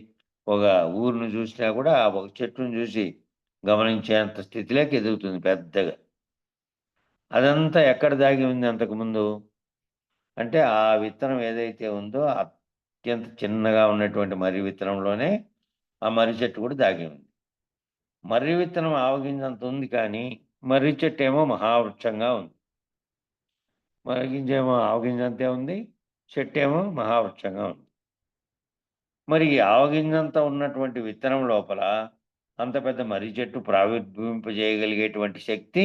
ఒక ఊరిని చూసినా కూడా ఒక చెట్టుని చూసి గమనించేంత స్థితిలోకి ఎదుగుతుంది పెద్దగా. అదంతా ఎక్కడ దాగి ఉంది అంతకుముందు అంటే ఆ విత్తనం ఏదైతే ఉందో అత్యంత చిన్నగా ఉన్నటువంటి మర్రి విత్తనంలోనే ఆ మర్రి చెట్టు కూడా దాగి ఉంది. మర్రి విత్తనం ఆవగింజంత ఉంది కానీ మర్రి చెట్టు ఏమో మహావృక్షంగా ఉంది. మర్రి గింజ ఏమో ఆవగింజంతే ఉంది, చెట్టు ఏమో మహావృక్షంగా ఉంది. మరి ఈ ఆవగింజంత ఉన్నటువంటి విత్తనం లోపల అంత పెద్ద మర్రి చెట్టు ప్రావిర్భవింపజేయగలిగేటువంటి శక్తి,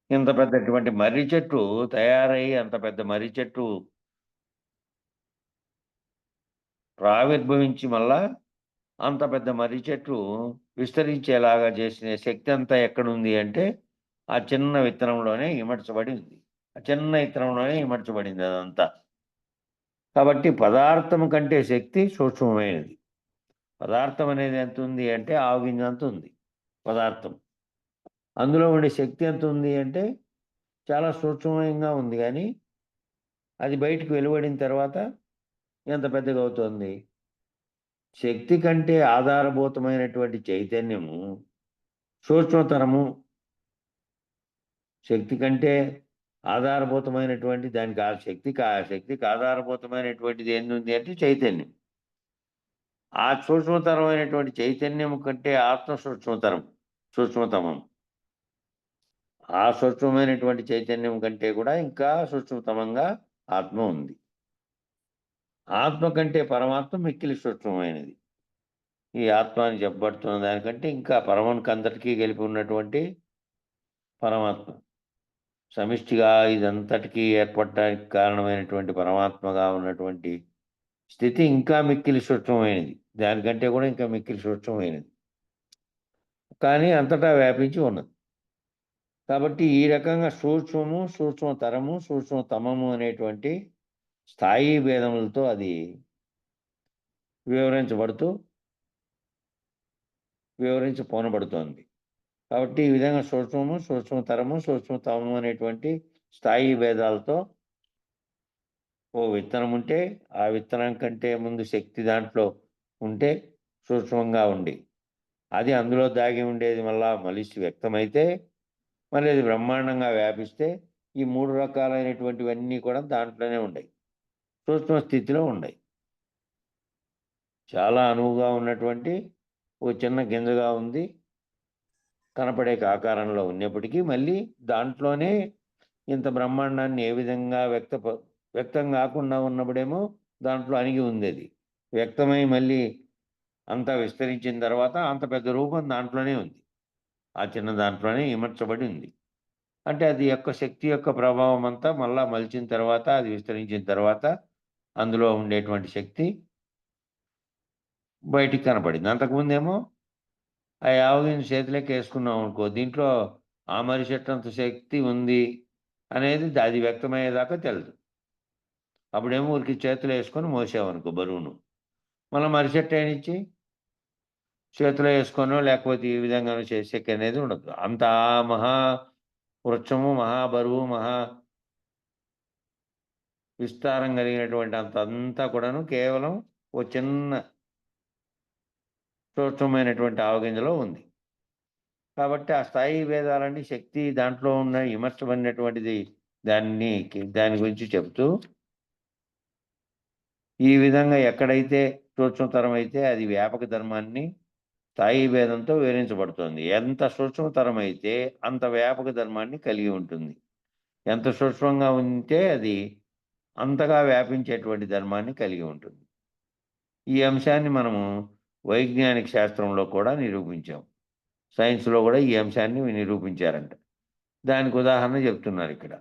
ఇంత పెద్దటువంటి మర్రి చెట్టు తయారై అంత పెద్ద మర్రి చెట్టు ప్రావిర్భవించి మళ్ళా అంత పెద్ద మర్రి చెట్టు విస్తరించేలాగా చేసిన శక్తి అంతా ఎక్కడుంది అంటే ఆ చిన్న విత్తనంలోనే ఇమడ్చబడి ఉంది. ఆ చిన్న విత్తనంలోనే ఇమడ్చబడింది అదంతా. కాబట్టి పదార్థం కంటే శక్తి సూక్ష్మమైనది. పదార్థం అనేది ఎంత ఉంది అంటే ఆవగింజ అంత ఉంది పదార్థం. అందులో ఉండే శక్తి ఎంత ఉంది అంటే చాలా సూక్ష్మంగా ఉంది, కానీ అది బయటకు వెలువడిన తర్వాత ఎంత పెద్దగా అవుతుంది. శక్తి కంటే ఆధారభూతమైనటువంటి చైతన్యము సూక్ష్మతరము. శక్తి కంటే ఆధారభూతమైనటువంటి దానికి ఆ శక్తికి ఆధారభూతమైనటువంటిది ఏంది అంటే చైతన్యం. ఆ సూక్ష్మతరమైనటువంటి చైతన్యం కంటే ఆత్మ సూక్ష్మతమం. ఆ సూక్ష్మమైనటువంటి చైతన్యం కంటే కూడా ఇంకా సూక్ష్మతమంగా ఆత్మ ఉంది. ఆత్మ కంటే పరమాత్మ మిక్కిలి సూక్ష్మమైనది. ఈ ఆత్మ అని చెప్పబడుతున్న దానికంటే ఇంకా పరమానికి అందరికీ కలిపి ఉన్నటువంటి పరమాత్మ, సమిష్టిగా ఇదంతటికీ ఏర్పడటానికి కారణమైనటువంటి పరమాత్మగా ఉన్నటువంటి స్థితి ఇంకా మిక్కిలి సూక్ష్మమైనది. దానికంటే కూడా ఇంకా మిక్కిలి సూక్ష్మమైనది, కానీ అంతటా వ్యాపించి ఉన్నది. కాబట్టి ఈ రకంగా సూక్ష్మము, సూక్ష్మతరము, సూక్ష్మతమము అనేటువంటి స్థాయి భేదములతో అది వివరించబడుతోంది. కాబట్టి ఈ విధంగా సూక్ష్మము, సూక్ష్మతరము, సూక్ష్మతమము అనేటువంటి స్థాయి భేదాలతో ఓ విత్తనం ఉంటే ఆ విత్తనం కంటే ముందు శక్తి దాంట్లో ఉంటే సూక్ష్మంగా ఉండి అది అందులో దాగి ఉండేది మళ్ళీ వ్యక్తమైతే మళ్ళీ అది బ్రహ్మాండంగా వ్యాపిస్తే ఈ 3 రకాలైనటువంటివన్నీ కూడా దాంట్లోనే ఉన్నాయి, సూక్ష్మ స్థితిలో ఉన్నాయి. చాలా అనువుగా ఉన్నటువంటి ఓ చిన్న గింజగా ఉంది, కనపడే ఆకారంలో ఉన్నప్పటికీ మళ్ళీ దాంట్లోనే ఇంత బ్రహ్మాండాన్ని ఏ విధంగా వ్యక్తం కాకుండా ఉన్నప్పుడేమో దాంట్లో అణిగి ఉంది. అది వ్యక్తమై మళ్ళీ అంతా విస్తరించిన తర్వాత అంత పెద్ద రూపం దాంట్లోనే ఉంది, ఆ చిన్న దాంట్లోనే ఇమర్చబడి ఉంది. అంటే అది యొక్క శక్తి యొక్క ప్రభావం అంతా మళ్ళా మలిచిన తర్వాత అది విస్తరించిన తర్వాత అందులో ఉండేటువంటి శక్తి బయటికి కనపడింది. అంతకుముందేమో ఆ యావగింజ చేతిలోకి వేసుకున్నాం అనుకో, దీంట్లో ఆ మర్రి చెట్టు అంత శక్తి ఉంది అనేది అది వ్యక్తమయ్యేదాకా తెలదు. అప్పుడేమో ఊరికి చేతిలో వేసుకొని మోసామనుకో బరువును, మళ్ళీ మర్రి చెట్టు ఏనిచ్చి చేతిలో వేసుకొనో లేకపోతే ఈ విధంగానో చేసేకి అనేది ఉండదు. అంత మహా వృక్షము, మహాబరువు, మహా విస్తారం కలిగినటువంటి అంతా కూడాను కేవలం ఓ చిన్న సూక్ష్మమైనటువంటి ఆవగింజలో ఉంది. కాబట్టి ఆ స్థాయి భేదాలన్నీ శక్తి దాంట్లో ఉన్న ఇమర్చబడినటువంటిది దాని గురించి చెప్తూ ఈ విధంగా ఎక్కడైతే సూక్ష్మతరం అయితే అది వ్యాపక ధర్మాన్ని స్థాయి భేదంతో వివరించబడుతుంది. ఎంత సూక్ష్మతరం అయితే అంత వ్యాపక ధర్మాన్ని కలిగి ఉంటుంది. ఎంత సూక్ష్మంగా ఉంటే అది అంతగా వ్యాపించేటువంటి ధర్మాన్ని కలిగి ఉంటుంది. ఈ అంశాన్ని మనము వైజ్ఞానిక శాస్త్రంలో కూడా నిరూపించాం. సైన్స్లో కూడా ఈ అంశాన్ని నిరూపించారంట. దానికి ఉదాహరణ చెప్తున్నారు ఇక్కడ.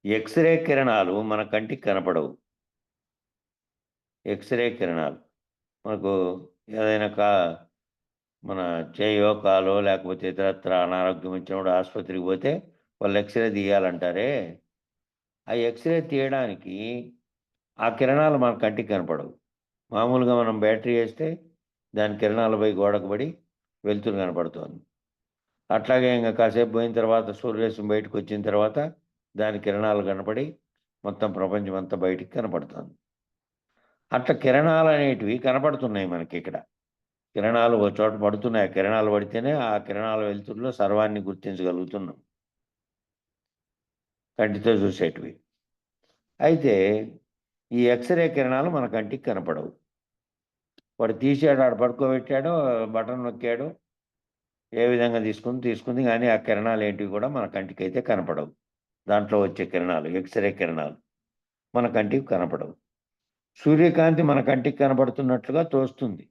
ఎక్స్రే కిరణాలు మన కంటికి కనపడవు. ఎక్స్రే కిరణాలు మనకు ఏదైనా మన చేయో కాలో లేకపోతే ఇతరత్ర అనారోగ్యం వచ్చినప్పుడు ఆసుపత్రికి పోతే వాళ్ళు ఎక్స్రే తీయాలంటారే, ఆ ఎక్స్రే తీయడానికి ఆ కిరణాలు మన కంటికి కనపడవు. మామూలుగా మనం బ్యాటరీ వేస్తే దాని కిరణాలపై గోడకు పడి వెలుతురు కనపడుతోంది. అట్లాగే ఇంకా కాసేపు పోయిన తర్వాత సూర్యరశ్మి బయటకు వచ్చిన తర్వాత దాని కిరణాలు కనపడి మొత్తం ప్రపంచం అంతా బయటికి కనపడుతుంది. అట్లా కిరణాలు అనేటివి కనపడుతున్నాయి మనకి ఇక్కడ. కిరణాలు ఒక చోట పడుతున్నాయి. ఆ కిరణాలు పడితేనే ఆ కిరణాల వెలుతురులో సర్వాన్ని గుర్తించగలుగుతున్నాం, కంటితో చూసేటివి. అయితే ఈ ఎక్స్రే కిరణాలు మన కంటికి కనపడవు. వాడు తీసాడు, ఆడ పడుకోబెట్టాడు, బటన్ నొక్కాడు, ఏ విధంగా తీసుకుంది, కానీ ఆ కిరణాలు ఏంటివి కూడా మన కంటికి అయితే కనపడవు. దాంట్లో వచ్చే కిరణాలు, ఎక్స్రే కిరణాలు మన కంటికి కనపడవు. సూర్యకాంతి మన కంటికి కనపడుతున్నట్లుగా తోస్తుంది,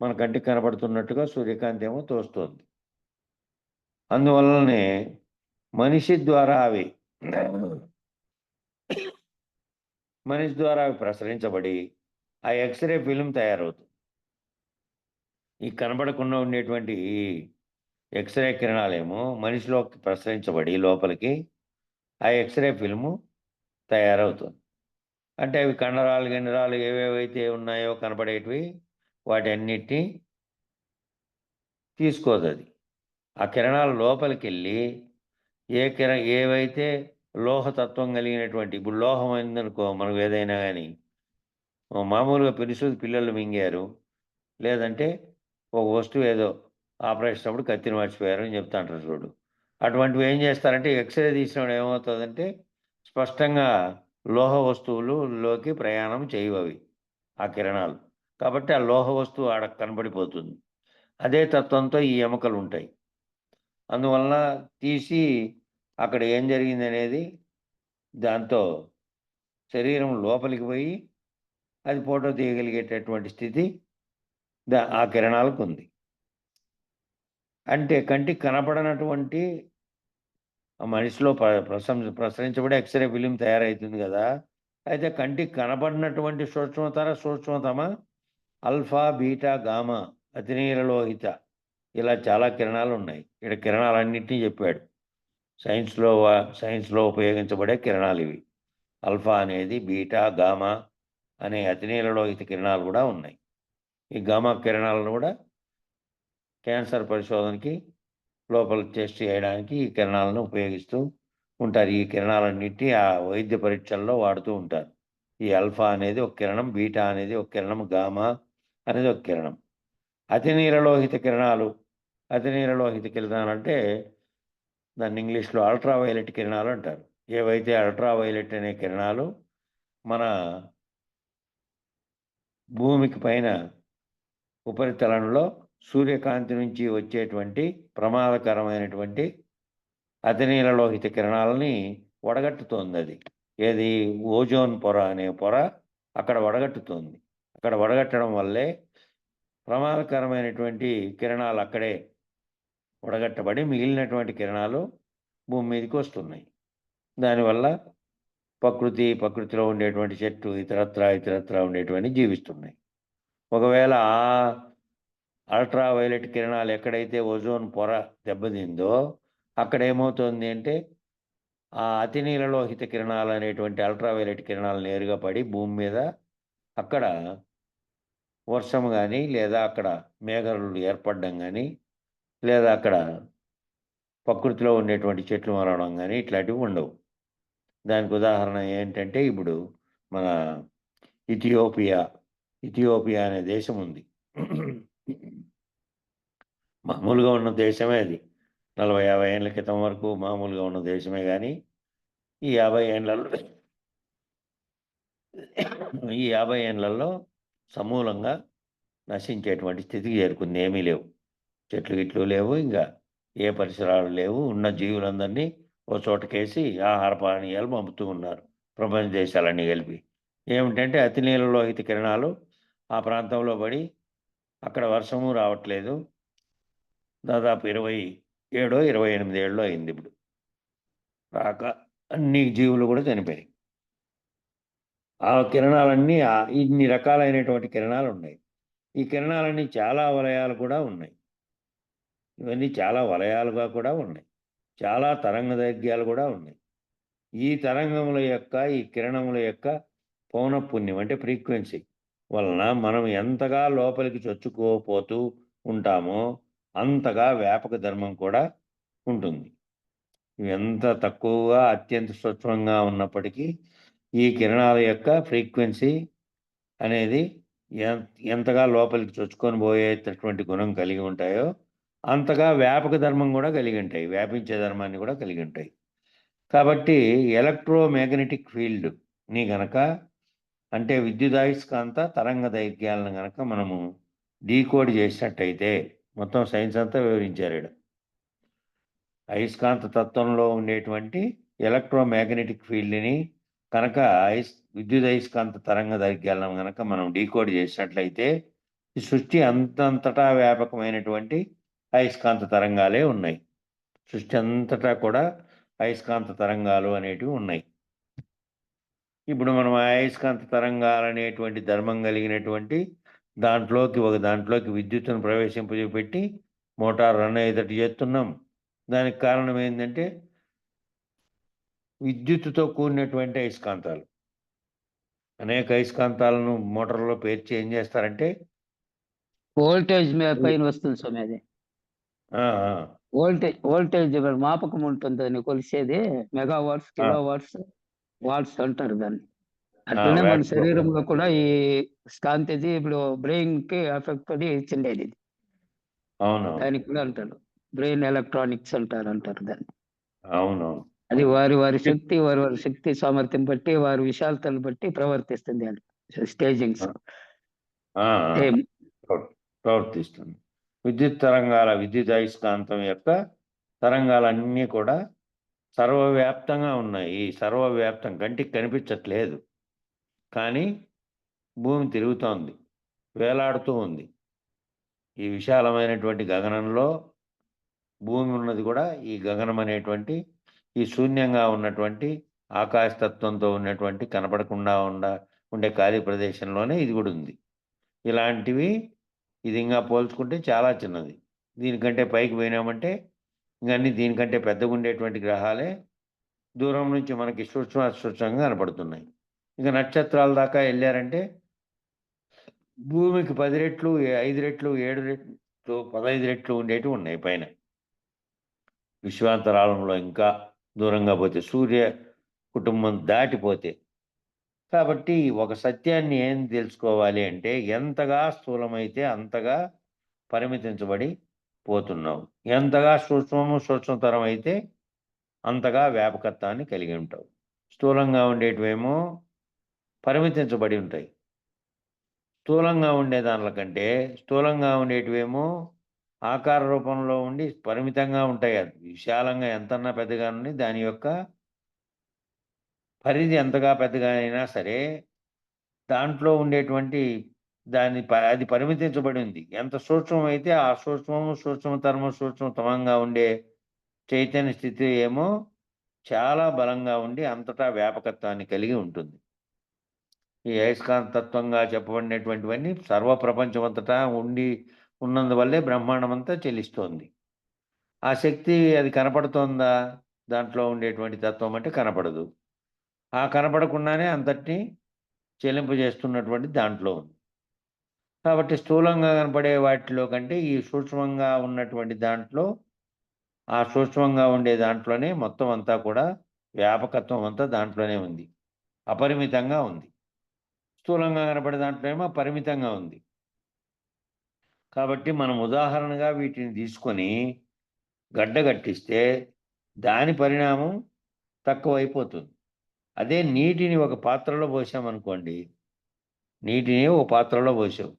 మన కంటికి కనపడుతున్నట్టుగా సూర్యకాంతి ఏమో తోస్తుంది. అందువల్లనే మనిషి ద్వారా అవి ప్రసరించబడి ఆ ఎక్స్రే ఫిల్మ్ తయారవుతుంది. ఈ కనబడకుండా ఉండేటువంటి ఎక్స్రే కిరణాలేమో మనిషిలోకి ప్రసరించబడి లోపలికి ఆ ఎక్స్రే ఫిల్ము తయారవుతుంది. అంటే అవి కండరాలు గిండరాలు ఏవేవైతే ఉన్నాయో కనబడేటివి వాటి అన్నిటినీ తీసుకోదు అది. ఆ కిరణాలు లోపలికి వెళ్ళి ఏవైతే లోహతత్వం కలిగినటువంటి, ఇప్పుడు లోహం అయిందనుకో మనకు ఏదైనా కానీ, మామూలుగా పిల్లలు మింగారు, లేదంటే ఒక వస్తువు ఏదో ఆపరేషన్ అప్పుడు కత్తిని మర్చిపోయారు అని చెప్తా అంటారు చూడు. అటువంటివి ఏం చేస్తారంటే ఎక్స్రే తీసినప్పుడు ఏమవుతుందంటే స్పష్టంగా లోహ వస్తువులులోకి ప్రయాణం చేయవు అవి, ఆ కిరణాలు. కాబట్టి ఆ లోహ వస్తువు ఆడ కనబడిపోతుంది. అదే తత్వంతో ఈ ఎముకలు ఉంటాయి. అందువలన తీసి అక్కడ ఏం జరిగింది అనేది దాంతో శరీరం లోపలికి పోయి అది ఫోటో తీయగలిగేటటువంటి స్థితి ఆ కిరణాలకు ఉంది. అంటే కంటికి కనపడనటువంటి మనిషిలో ప్రసరించబడి ఎక్స్రే ఫిలిం తయారవుతుంది కదా. అయితే కంటికి కనపడినటువంటి సూక్ష్మతమ ఆల్ఫా, బీటా, గామా, అతినీలలోహిత, ఇలా చాలా కిరణాలు ఉన్నాయి. ఇక్కడ కిరణాలన్నింటినీ చెప్పాడు. సైన్స్లో ఉపయోగించబడే కిరణాలు ఇవి. ఆల్ఫా అనేది, బీటా, గామా అనే అతినీలలోహిత కిరణాలు కూడా ఉన్నాయి. ఈ గామా కిరణాలను కూడా క్యాన్సర్ పరిశోధనకి లోపల టెస్ట్ చేయడానికి ఈ కిరణాలను ఉపయోగిస్తూ ఉంటారు. ఈ కిరణాలన్నింటినీ ఆ వైద్య పరీక్షల్లో వాడుతూ ఉంటారు. ఈ ఆల్ఫా అనేది ఒక కిరణం, బీటా అనేది ఒక కిరణం, గామా అనేది ఒక కిరణం. అతినీలలోహిత కిరణాలు అంటే దాన్ని ఇంగ్లీష్లో అల్ట్రావైలెట్ కిరణాలు అంటారు. ఏవైతే అల్ట్రావైలెట్ అనే కిరణాలు మన భూమికి పైన ఉపరితలంలో సూర్యకాంతి నుంచి వచ్చేటువంటి ప్రమాదకరమైనటువంటి అతినీలలోహిత కిరణాలని వడగట్టుతోంది. అది ఏది? ఓజోన్ పొర అనే పొర అక్కడ వడగట్టుతోంది. అక్కడ వడగట్టడం వల్లే ప్రమాదకరమైనటువంటి కిరణాలు అక్కడే వడగట్టబడి మిగిలినటువంటి కిరణాలు భూమి మీదకి వస్తున్నాయి. దానివల్ల ప్రకృతిలో ఉండేటువంటి చెట్టు ఇతరత్రా ఉండేటువంటి జీవిస్తున్నాయి. ఒకవేళ ఆ అల్ట్రావైలెట్ కిరణాలు ఎక్కడైతే ఓజోన్ పొర దెబ్బతిందో అక్కడ ఏమవుతుంది అంటే ఆ అతినీలలోహిత కిరణాలు అనేటువంటి అల్ట్రావైలెట్ కిరణాలు నేరుగా పడి భూమి మీద అక్కడ వర్షం కానీ, లేదా అక్కడ మేఘాలు ఏర్పడడం కానీ, లేదా అక్కడ ప్రకృతిలో ఉండేటువంటి చెట్లు మరవడం కానీ ఇట్లాంటివి ఉండవు. దానికి ఉదాహరణ ఏంటంటే ఇప్పుడు మన ఇథియోపియా అనే దేశం ఉంది. మామూలుగా ఉన్న దేశమే అది. 40-50 ఏళ్ళ క్రితం వరకు మామూలుగా ఉన్న దేశమే కానీ ఈ 50 ఏళ్లలో సమూలంగా నశించేటువంటి స్థితికి చేరుకుంది. ఏమీ లేవు, చెట్లు గిట్లు లేవు, ఇంకా ఏ పరిసరాలు లేవు. ఉన్న జీవులందరినీ ఓ చోటకేసి ఆహార పానీయాలు పంపుతూ ఉన్నారు ప్రపంచ దేశాలన్నీ కలిపి. ఏమిటంటే అతినీలలోహిత కిరణాలు ఆ ప్రాంతంలో పడి అక్కడ వర్షము రావట్లేదు. దాదాపు 27-28 ఏళ్ళు అయింది ఇప్పుడు రాక. అన్ని జీవులు కూడా చనిపోయాయి. ఆ కిరణాలన్నీ ఇన్ని రకాలైనటువంటి కిరణాలు ఉన్నాయి. ఈ కిరణాలన్నీ చాలా వలయాలు కూడా ఉన్నాయి. ఇవన్నీ చాలా వలయాలుగా కూడా ఉన్నాయి. చాలా తరంగదైర్ఘ్యాలు కూడా ఉన్నాయి. ఈ తరంగముల యొక్క, ఈ కిరణముల యొక్క పౌనఃపున్యం అంటే ఫ్రీక్వెన్సీ వలన మనం ఎంతగా లోపలికి చొచ్చుకోపోతూ ఉంటామో అంతగా వ్యాపక ధర్మం కూడా ఉంటుంది. ఎంత తక్కువగా అత్యంత సూక్ష్మంగా ఉన్నప్పటికీ ఈ కిరణాల యొక్క ఫ్రీక్వెన్సీ అనేది ఎంతగా లోపలికి చొచ్చుకొని పోయేటటువంటి గుణం కలిగి ఉంటాయో అంతగా వ్యాపక ధర్మం కూడా కలిగి ఉంటాయి, వ్యాపించే ధర్మాన్ని కూడా కలిగి ఉంటాయి. కాబట్టి ఎలక్ట్రోమాగ్నెటిక్ ఫీల్డ్ని గనక అంటే విద్యుదయస్కాంత తరంగ దైర్ఘ్యాలను గనక మనము డీకోడ్ చేసినట్టయితే మొత్తం సైన్స్ అంతా వివరించారు ఈడ. అయస్కాంత తత్వంలో ఉండేటువంటి ఎలక్ట్రోమాగ్నెటిక్ ఫీల్డ్ని కనుక విద్యుదయస్కాంత తరంగ దైర్ఘ్యాలను కనుక మనం డీకోడ్ చేసినట్లయితే ఈ సృష్టి అంతటా వ్యాపకమైనటువంటి అయస్కాంత తరంగాలే ఉన్నాయి. సృష్టి అంతటా కూడా అయస్కాంత తరంగాలు అనేటివి ఉన్నాయి. ఇప్పుడు మనం అయస్కాంత తరంగాలు అనేటువంటి ధర్మం కలిగినటువంటి దాంట్లోకి విద్యుత్తును ప్రవేశింపజేపెట్టి మోటార్ రన్ అయ్యేటట్టు చేస్తున్నాం. దానికి కారణం ఏంటంటే విద్యుత్తుతో కూడినటువంటి అయస్కాంతాలు. అనేక అయస్కాంతాలను మోటార్లో పేర్చి ఏం చేస్తారంటే వోల్టేజ్ పైన వస్తుంది స్వామి అది. వోల్టేజ్ మాపకం ఉంటుంది దాన్ని కొలిసేది. మెగావాట్స్, కిలోవాట్స్, వాట్స్ అంటారు దాన్ని. అట్లనే మన శరీరంలో కూడా ఈ కాంతిది ఇప్పుడు బ్రెయిన్ కి ఎఫెక్ట్ పడి చెందేది. అవును, దానికి కూడా అంటారు బ్రెయిన్ ఎలక్ట్రానిక్స్ అంటారు దాన్ని. అవును, అది వారి శక్తి సామర్థ్యం బట్టి, వారి విశాలతను బట్టి ప్రవర్తిస్తుంది అని స్టేజింగ్స్ ప్రవర్తిస్తుంది. విద్యుత్ అయస్కాంతం యొక్క తరంగాలన్నీ కూడా సర్వవ్యాప్తంగా ఉన్నాయి. సర్వవ్యాప్తం కంటికి కనిపించట్లేదు, కానీ భూమి తిరుగుతోంది, వేలాడుతూ ఉంది. ఈ విశాలమైనటువంటి గగనంలో భూమి ఉన్నది కూడా ఈ గగనం అనేటువంటి ఈ శూన్యంగా ఉన్నటువంటి ఆకాశతత్వంతో ఉన్నటువంటి కనపడకుండా ఉండే ఖాళీ ప్రదేశంలోనే ఇది కూడా ఉంది. ఇలాంటివి ఇది ఇంకా పోల్చుకుంటే చాలా చిన్నది. దీనికంటే పైకి పోయినామంటే ఇంకన్నీ దీనికంటే పెద్దగా ఉండేటువంటి గ్రహాలే దూరం నుంచి మనకి సూక్ష్మంగా కనపడుతున్నాయి. ఇంకా నక్షత్రాల దాకా వెళ్ళారంటే భూమికి 10 రెట్లు, 5 రెట్లు, 7 రెట్లు, 15 రెట్లు ఉండేటివి ఉన్నాయి పైన. విశ్వాంతరాళంలో ఇంకా దూరంగా పోతే, సూర్య కుటుంబం దాటిపోతే. కాబట్టి ఒక సత్యాన్ని ఏం తెలుసుకోవాలి అంటే ఎంతగా స్థూలమైతే అంతగా పరిమితించబడి పోతున్నావు, ఎంతగా సూక్ష్మతరం అయితే అంతగా వ్యాపకత్వాన్ని కలిగి ఉంటావు. స్థూలంగా ఉండేటివేమో పరిమితించబడి ఉంటాయి, స్థూలంగా ఉండే దానిల కంటే స్థూలంగా ఉండేటివేమో ఆకార రూపంలో ఉండి పరిమితంగా ఉంటాయి. అది విశాలంగా ఎంతన్నా పెద్దగా ఉండి దాని యొక్క పరిధి ఎంతగా పెద్దగా అయినా సరే దాంట్లో ఉండేటువంటి అది పరిమితించబడి ఉంది. ఎంత సూక్ష్మమైతే ఆ సూక్ష్మతమంగా ఉండే చైతన్య స్థితి ఏమో చాలా బలంగా ఉండి అంతటా వ్యాపకత్వాన్ని కలిగి ఉంటుంది. ఈ అయస్కాంతత్వంగా చెప్పబడినటువంటివన్నీ సర్వప్రపంచం అంతటా ఉన్నందువల్లే బ్రహ్మాండం అంతా చెల్లిస్తోంది. ఆ శక్తి అది కనపడుతోందా? దాంట్లో ఉండేటువంటి తత్వం అంటే కనపడదు. ఆ కనపడకుండానే అంతటినీ చెల్లింపజేస్తున్నటువంటి దాంట్లో ఉంది. కాబట్టి స్థూలంగా కనపడే వాటిలో కంటే ఈ సూక్ష్మంగా ఉన్నటువంటి దాంట్లో, ఆ సూక్ష్మంగా ఉండే దాంట్లోనే మొత్తం అంతా కూడా వ్యాపకత్వం అంతా దాంట్లోనే ఉంది, అపరిమితంగా ఉంది. స్థూలంగా కనపడే దాంట్లో ఏమో పరిమితంగా ఉంది. కాబట్టి మనం ఉదాహరణగా వీటిని తీసుకొని గడ్డగట్టిస్తే దాని పరిణామం తక్కువైపోతుంది. అదే నీటిని ఒక పాత్రలో పోసామనుకోండి, నీటిని ఓ పాత్రలో పోసావు,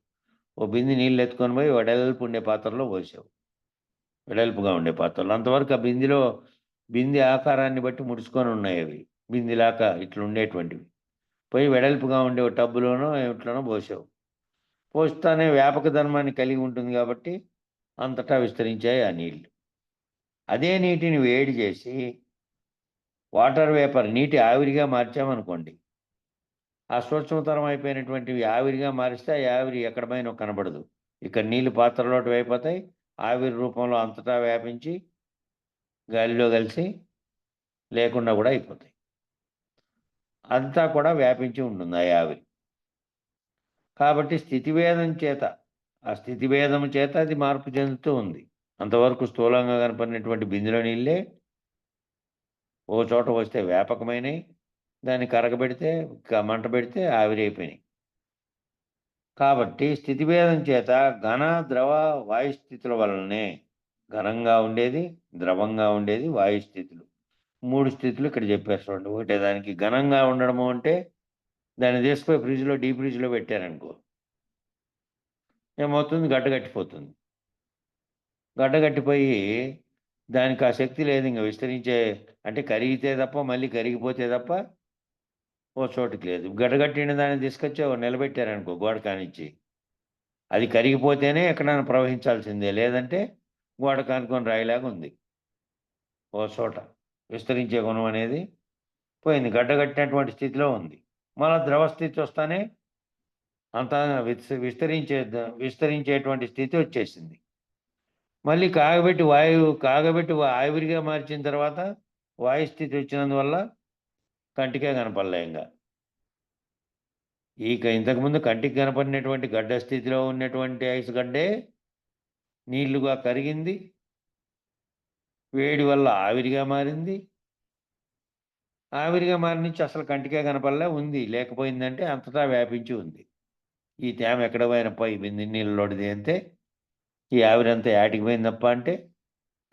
ఓ బింది నీళ్ళు ఎత్తుకొని పోయి వెడల్పు ఉండే పాత్రలో పోసావు, వెడల్పుగా ఉండే పాత్రలో. అంతవరకు ఆ బింది ఆకారాన్ని బట్టి ముడుచుకొని ఉన్నాయి అవి, బిందిలాగా ఇట్లా ఉండేటువంటివి. పోయి వెడల్పుగా ఉండే ఓ టబ్బులోనో ఏమిట్లోనో పోసావు. పోస్తానే వ్యాపక ధర్మాన్ని కలిగి ఉంటుంది కాబట్టి అంతటా విస్తరించాయి ఆ నీళ్లు. అదే నీటిని వేడి చేసి వాటర్ వేపర్, నీటి ఆవిరిగా మార్చామనుకోండి, ఆ సూక్ష్మతరం అయిపోయినటువంటివి ఆవిరిగా మారిస్తే ఆ ఆవిరి ఎక్కడ పైన కనబడదు. ఇక్కడ నీళ్ళు పాత్రలోటి అయిపోతాయి, ఆవిరి రూపంలో అంతటా వ్యాపించి గాలిలో కలిసి లేకుండా కూడా అయిపోతాయి. అంతా కూడా వ్యాపించి ఉంటుంది ఆ ఆవిరి. కాబట్టి ఆ స్థితిభేదం చేత అది మార్పు చెందుతూ ఉంది. అంతవరకు స్థూలంగా కనపడినటువంటి బిందులో నీళ్ళే ఓ చోట వస్తే వ్యాపకమైనవి, దాన్ని కరగబెడితే మంట పెడితే ఆవిరైపోయినాయి. కాబట్టి స్థితిభేదం చేత ఘన ద్రవ వాయు స్థితుల వలనే ఘనంగా ఉండేది, ద్రవంగా ఉండేది వాయు స్థితులు. 3 స్థితులు ఇక్కడ చెప్పారు చూడండి. ఒకటే దానికి ఘనంగా ఉండడము అంటే దాన్ని తీసుకుపోయి ఫ్రిడ్జ్‌లో డీప్ ఫ్రిడ్జ్‌లో పెట్టారనుకో ఏమవుతుంది? గడ్డగట్టిపోతుంది. గడ్డగట్టిపోయి దానికి ఆ శక్తి లేదు ఇంక విస్తరించే, అంటే కరిగితే తప్ప మళ్ళీ కరిగిపోతే తప్ప ఓ చోటుకి లేదు. గడ్డగట్టిన దాన్ని తీసుకొచ్చి నిలబెట్టారనుకో గోడ కానిచ్చి, అది కరిగిపోతేనే ఎక్కడైనా ప్రవహించాల్సిందే. లేదంటే గోడ కానుకొని రాయిలాగా ఉంది. ఓ చోట విస్తరించే గుణం అనేది పోయింది. గడ్డగట్టినటువంటి స్థితిలో ఉంది. మళ్ళా ద్రవ స్థితి వస్తానే అంతా విస్తరించేటువంటి స్థితి వచ్చేసింది. మళ్ళీ కాగబెట్టి ఆవిరిగా మార్చిన తర్వాత వాయు స్థితి వచ్చినందువల్ల కంటికే కనపడలే ఇంక. ఇంతకుముందు కంటికి కనపడినటువంటి గడ్డ స్థితిలో ఉన్నటువంటి ఐస్ గడ్డే నీళ్లుగా కరిగింది. వేడి వల్ల ఆవిరిగా మారింది. ఆవిరిగా మారి నుంచి అసలు కంటికే కనపడలే, ఉంది. లేకపోయిందంటే అంతటా వ్యాపించి ఉంది. ఈ తేమ ఎక్కడ పోయినప్ప ఈ బింది నీళ్ళలోడిది అంతే, ఈ ఆవిరంతా యాటికి పోయిందప్ప అంటే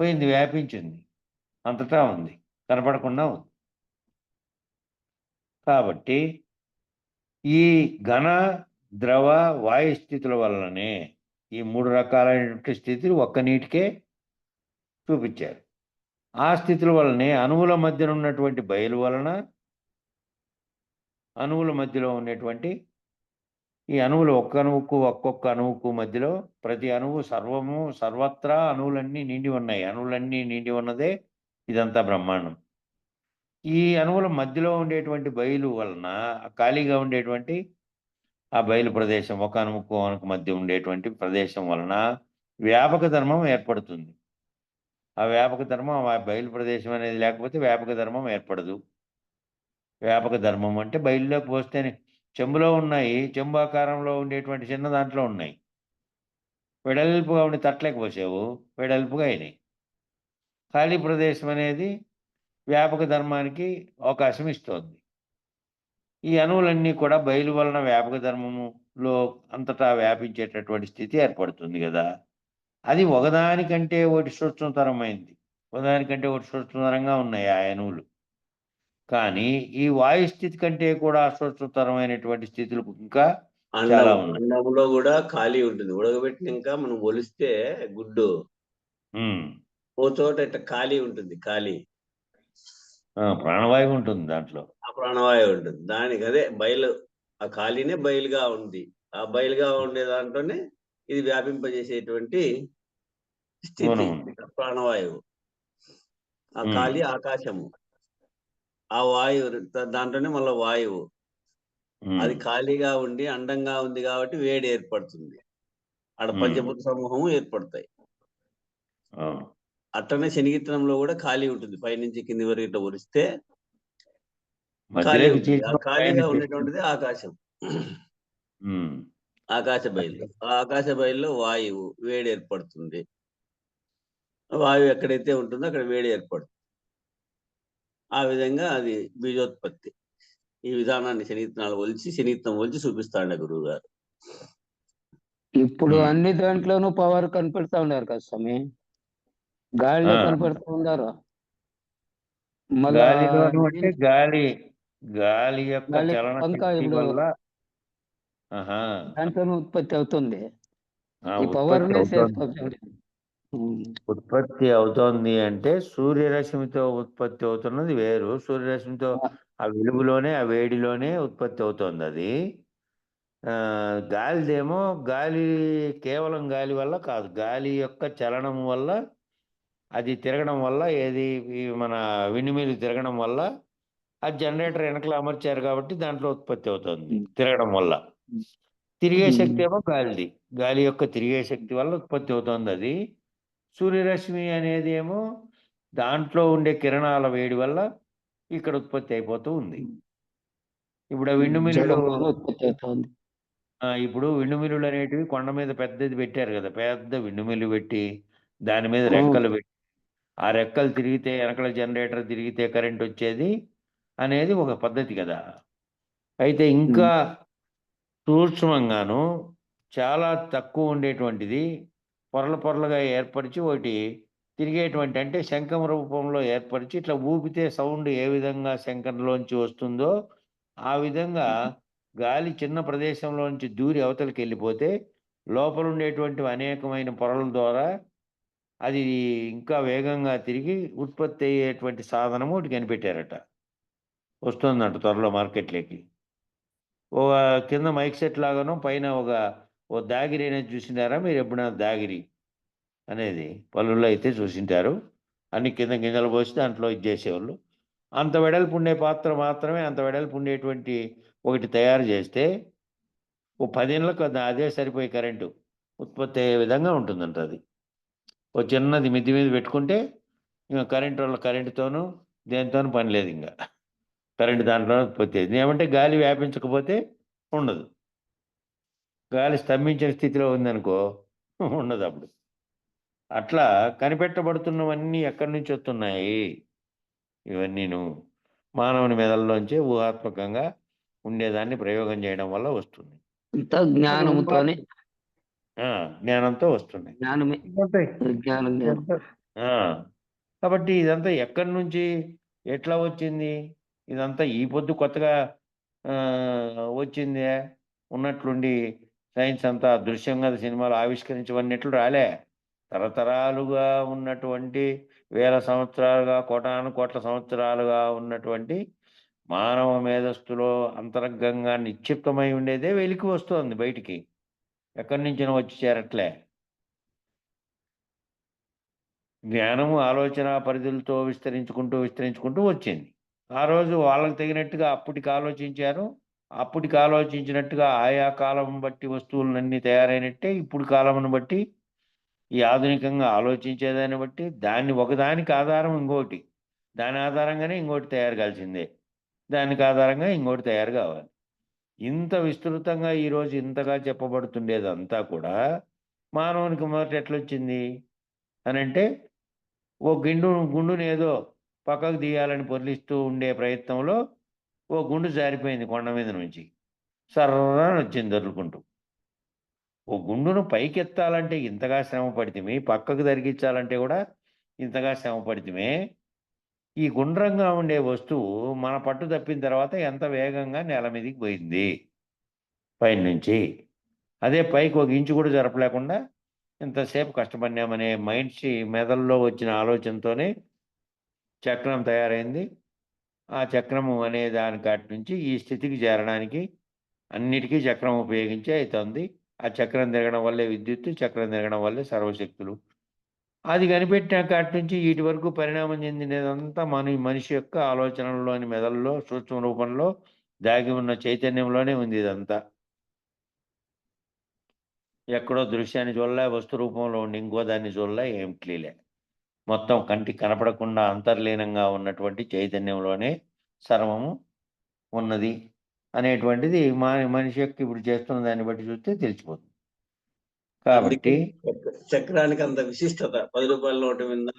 పోయింది, వ్యాపించింది. అంతటా ఉంది, కనపడకుండా ఉంది. కాబట్టి ఈ ఘన ద్రవ వాయు స్థితుల వలననే ఈ 3 రకాలైనటువంటి స్థితులు ఒక్క నీటికే చూపించారు. ఆ స్థితుల వలనే అణువుల మధ్యన ఉన్నటువంటి బయలు వలన అణువుల మధ్యలో ఉన్నటువంటి ఈ అణువులు ఒక్కొక్క అణువుకు మధ్యలో ప్రతి అణువు సర్వత్రా అణువులన్నీ నిండి ఉన్నాయి. అణువులన్నీ నిండి ఉన్నదే ఇదంతా బ్రహ్మాండం. ఈ అణువుల మధ్యలో ఉండేటువంటి బయలు వలన ఖాళీగా ఉండేటువంటి ఆ బయలు ప్రదేశం, ఒక అణువుకు మధ్య ఉండేటువంటి ప్రదేశం వలన వ్యాపక ధర్మం ఏర్పడుతుంది. ఆ వ్యాపక ధర్మం, ఆ బయలు ప్రదేశం అనేది లేకపోతే వ్యాపక ధర్మం ఏర్పడదు. వ్యాపక ధర్మం అంటే బయలులోకి పోస్తేనే చెంబులో ఉన్నాయి, చెంబు ఆకారంలో ఉండేటువంటి చిన్న దాంట్లో ఉన్నాయి. వెడల్పుగా ఉండి తట్లేక పోసావు, వెడల్పుగా అయినాయి. ఖాళీ ప్రదేశం అనేది వ్యాపక ధర్మానికి అవకాశం ఇస్తోంది. ఈ అణువులన్నీ కూడా బయలు వలన వ్యాపక ధర్మములో అంతటా వ్యాపించేటటువంటి స్థితి ఏర్పడుతుంది కదా. అది ఒకదానికంటే ఒకటి సూక్ష్మతరమైంది. ఒకదానికంటే ఒకటి సూక్ష్మతరంగా ఉన్నాయి ఆ అణువులు. కానీ ఈ వాయు స్థితి కంటే కూడా సూక్ష్మతరమైనటువంటి స్థితులు ఇంకా చాలా ఉన్నాయి. అండంలో కూడా ఖాళీ ఉంటుంది. ఉడకబెట్టినాక మనం ఒలిస్తే గుడ్డు ఓ చోట ఇట్లా ఖాళీ ఉంటుంది. ఖాళీ ప్రాణవాయువు ఉంటుంది దాంట్లో. ఆ ప్రాణవాయువు ఉంటుంది. దానికి అదే బయలు, ఆ ఖాళీనే బయలుగా ఉంది. ఆ బయలుగా ఉండే దాంట్లోనే ఇది వ్యాపింపజేసేటువంటి స్థితి ప్రాణవాయువు. ఆ ఖాళీ ఆకాశము, ఆ వాయువు దాంట్లోనే మళ్ళీ వాయువు. అది ఖాళీగా ఉండి అండంగా ఉంది కాబట్టి వేడి ఏర్పడుతుంది. ఆడ పంచభూత సమూహము ఏర్పడతాయి. అట్లనే శనిగిత్తనంలో కూడా ఖాళీ ఉంటుంది. పైనుంచి కింది వరకు ఇట్లా ఒరిస్తే ఖాళీ ఉంటుంది. ఆ ఖాళీగా ఉండేటువంటిది ఆకాశం, ఆకాశ బయలు. ఆ ఆకాశ బయలులో వాయువు, వేడి ఏర్పడుతుంది. వాయువు ఎక్కడైతే ఉంటుందో అక్కడ వేడి ఏర్పడుతుంది. ఆ విధంగా అది బీజోత్పత్తి. ఈ విధానాన్ని శనిగిత్తనాలు శనిగిత్తనం ఒలిచి చూపిస్తాడు గురువు గారు. ఇప్పుడు అన్ని దాంట్లోనూ పవర్ కనపెడతా ఉన్నారు కదా స్వామి. గాలిలో కనపడుతూ ఉన్నారు. అంటే గాలి యొక్క చలన శక్తి వల్ల దాంట్లోనూ ఉత్పత్తి అవుతుంది. ఈ పవర్ ఉత్పత్తి అవుతోంది అంటే సూర్యరశ్మితో ఉత్పత్తి అవుతున్నది వేరు. సూర్యరశ్మితో ఆ వెలుగులోనే, ఆ వేడిలోనే ఉత్పత్తి అవుతోంది అది. గాలిదేమో కేవలం గాలి వల్ల కాదు, గాలి యొక్క చలనం వల్ల, అది తిరగడం వల్ల, ఏది మన విండ్మిల్ తిరగడం వల్ల, ఆ జనరేటర్ వెనకలు అమర్చారు కాబట్టి దాంట్లో ఉత్పత్తి అవుతుంది తిరగడం వల్ల. తిరిగే శక్తి ఏమో గాలిది, గాలి యొక్క తిరిగే శక్తి వల్ల ఉత్పత్తి అవుతుంది అది. సూర్యరశ్మి అనేది ఏమో దాంట్లో ఉండే కిరణాల వేడి వల్ల ఇక్కడ ఉత్పత్తి అయిపోతూ ఉంది. ఇప్పుడు ఆ విండ్మిల్లులు అనేటివి కొండ మీద పెద్దది పెట్టారు కదా, పెద్ద విండ్మిల్లు పెట్టి దాని మీద రెక్కలు పెట్టి, ఆ రెక్కలు తిరిగితే వెనకల జనరేటర్ తిరిగితే కరెంట్ వచ్చేది అనేది ఒక పద్ధతి కదా. అయితే ఇంకా సూక్ష్మంగాను చాలా తక్కువ ఉండేటువంటిది పొరలు పొరలుగా ఏర్పరిచి ఒకటి తిరిగేటువంటి అంటే శంఖం రూపంలో ఏర్పరిచి ఇట్లా ఊపితే సౌండ్ ఏ విధంగా శంఖంలోంచి వస్తుందో ఆ విధంగా గాలి చిన్న ప్రదేశంలోంచి దూరి అవతలికి వెళ్ళిపోతే లోపల ఉండేటువంటి అనేకమైన పొరల ద్వారా అది ఇంకా వేగంగా తిరిగి ఉత్పత్తి అయ్యేటువంటి సాధనము ఒకటి కనిపెట్టారట. వస్తుందంట త్వరలో మార్కెట్‌లోకి. ఒక కింద మైక్ సెట్ లాగాను పైన ఓ దాగిరి అనేది చూసిండారా మీరు ఎప్పుడైనా దాగిరి అనేది? పల్లెల్లో అయితే చూసింటారు. అన్ని కింద గింజలు పోసి దాంట్లో ఇది చేసేవాళ్ళు. అంత వెడల్పు ఉండే పాత్ర మాత్రమే అంత వెడల్పు ఉండేటువంటి ఒకటి తయారు చేస్తే ఓ 10 ఏళ్ళకి అదే సరిపోయే కరెంటు ఉత్పత్తి అయ్యే విధంగా ఉంటుందంట అది. ఓ చిన్నది మిద్ది మీద పెట్టుకుంటే ఇంక కరెంటుతోనూ దేనితోనూ పని లేదింక. కరెంట్ దాంట్లోనే ఉత్పత్తి అయ్యేది. ఏమంటే గాలి వ్యాపించకపోతే ఉండదు. గాలి స్తంభించిన స్థితిలో ఉందనుకో ఉండదప్పుడు. అట్లా కనిపెట్టబడుతున్నవన్నీ ఎక్కడి నుంచి వస్తున్నాయి? ఇవన్నీను మానవుని మెదడులోంచే ఊహాత్మకంగా ఉండేదాన్ని ప్రయోగం చేయడం వల్ల వస్తుంది. అంతా జ్ఞానముతోనే. ఆ! జ్ఞానంతో వస్తున్నాయి. జ్ఞానమే. ఇదంతా జ్ఞానం. ఆ! కాబట్టి ఇదంతా ఎక్కడి నుంచి, ఎట్లా వచ్చింది? ఇదంతా ఈ పొద్దు కొత్తగా వచ్చిందే ఉన్నట్లుండి సైన్స్ అంతా దృశ్యంగా సినిమాలు ఆవిష్కరించవన్నట్లు రాలే. తరతరాలుగా ఉన్నటువంటి వేల సంవత్సరాలుగా, కోటాను కోట్ల సంవత్సరాలుగా ఉన్నటువంటి మానవ మేధస్సులో అంతర్గంగా నిక్షిప్తమై ఉండేదే వెలికి వస్తోంది బయటికి. ఎక్కడి నుంచినో వచ్చి చేరట్లే. జ్ఞానము ఆలోచన పరిధులతో విస్తరించుకుంటూ వచ్చింది. ఆ రోజు వాళ్ళకి తగినట్టుగా అప్పటికి ఆలోచించారు. అప్పటికి ఆలోచించినట్టుగా ఆయా కాలం బట్టి వస్తువులన్నీ తయారైనట్టే ఇప్పుడు కాలమును బట్టి ఈ ఆధునికంగా ఆలోచించేదాన్ని బట్టి దాన్ని ఒకదానికి ఆధారం ఇంకోటి. దాని ఆధారంగానే ఇంకోటి తయారు కావాల్సిందే. దానికి ఆధారంగా ఇంకోటి తయారు కావాలి. ఇంత విస్తృతంగా ఈరోజు ఇంతగా చెప్పబడుతుండేదంతా కూడా మానవునికి మొదట ఎట్లొచ్చింది అనంటే ఓ గుండుని ఏదో పక్కకు తీయాలని పొర్లిస్తూ ఉండే ప్రయత్నంలో ఓ గుండు జారిపోయింది కొండ మీద నుంచి. సర్రన వచ్చింది దొర్లుకుంటూ. ఓ గుండును పైకెత్తాలంటే ఇంతగా శ్రమ పడితిమి, పక్కకు జరిగించాలంటే కూడా ఇంతగా శ్రమ పడితిమే. ఈ గుండ్రంగా ఉండే వస్తువు మన పట్టు తప్పిన తర్వాత ఎంత వేగంగా నేల మీదకి పోయింది పైనుంచి. అదే పైకి ఒక ఇంచు కూడా జరపలేకుండా ఇంతసేపు కష్టపడినామనే మెదడులో వచ్చిన ఆలోచనతోనే చక్రం తయారైంది. ఆ చక్రము అనే దాని కాటి నుంచి ఈ స్థితికి చేరడానికి అన్నిటికీ చక్రం ఉపయోగించే అయితుంది. ఆ చక్రం తిరగడం వల్లే విద్యుత్తు, చక్రం తిరగడం వల్లే సర్వశక్తులు. అది కనిపెట్టిన కాటి నుంచి ఈటి వరకు పరిణామం చెందినదంతా మనిషి యొక్క ఆలోచనల్లోని మెదడులో సూక్ష్మ రూపంలో దాగి ఉన్న చైతన్యంలోనే ఉంది ఇదంతా. ఎక్కడో దృశ్యాన్ని చూడలే, వస్తు రూపంలో ఉండి ఇంకో దాన్ని చూడలే, ఏం క్లీలే. మొత్తం కంటికి కనపడకుండా అంతర్లీనంగా ఉన్నటువంటి చైతన్యంలోనే సర్వము ఉన్నది అనేటువంటిది మనిషి యొక్క ఇప్పుడు చేస్తున్న దాన్ని బట్టి చూస్తే తెలిసిపోతుంది. అందుకే కాబట్టి చక్రానికి అంత విశిష్టత 10 రూపాయల నోటు మీద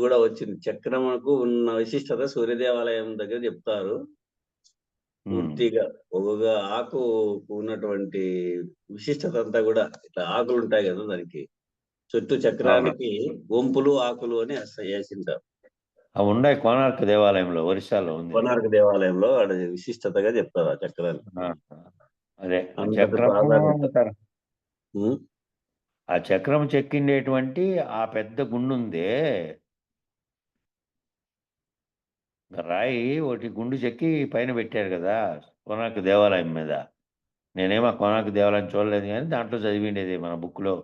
కూడా వచ్చింది. చక్రమునకు ఉన్న విశిష్టత సూర్య దేవాలయం దగ్గర చెప్తారు. పూర్తిగా ఒక్కొక్క ఆకు ఉన్నటువంటి విశిష్టత అంతా కూడా ఇట్లా ఆకులు ఉంటాయి కదా దానికి చుట్టూ చక్రానికి వంపులు ఆకులు అని వేసింటారు. అవి ఉన్నాయి కోనార్క్ దేవాలయంలో, ఒరిస్సాలో ఉంది. కోనార్క్ దేవాలయంలో అది విశిష్టతగా చెప్తారు ఆ చక్రాన్ని. అదే ఆ చక్రం చెక్కిండేటువంటి ఆ పెద్ద గుండుందే రాయి ఒకటి గుండు చెక్కి పైన పెట్టారు కదా కోనార్క్ దేవాలయం మీద. నేనేమో కోనార్క్ దేవాలయం చూడలేదు కానీ దాంట్లో చదివిండేది మన బుక్లో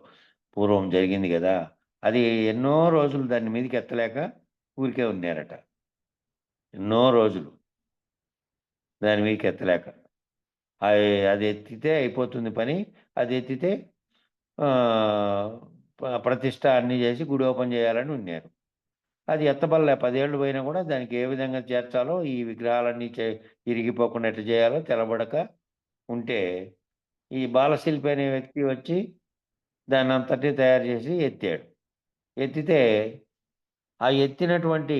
పూర్వం జరిగింది కదా. అది ఎన్నో రోజులు దాని మీదకి ఎత్తలేక ఊరికే ఉన్నారట. ఎన్నో రోజులు దాని మీదకి ఎత్తలేక. అది ఎత్తితే అయిపోతుంది పని. అది ఎత్తితే ప్రతిష్ట అన్నీ చేసి గుడి ఓపెన్ చేయాలని ఉన్నారు. అది ఎత్తబల్లే 10 ఏళ్ళు పోయినా కూడా దానికి ఏ విధంగా చేర్చాలో ఈ విగ్రహాలన్నీ ఇరిగిపోకుండా ఎట్లా చేయాలో తెలబడక ఉంటే ఈ బాలశిల్పి అనే వ్యక్తి వచ్చి దాన్ని అంతటి తయారు చేసి ఎత్తాడు. ఎత్తితే ఆ ఎత్తినటువంటి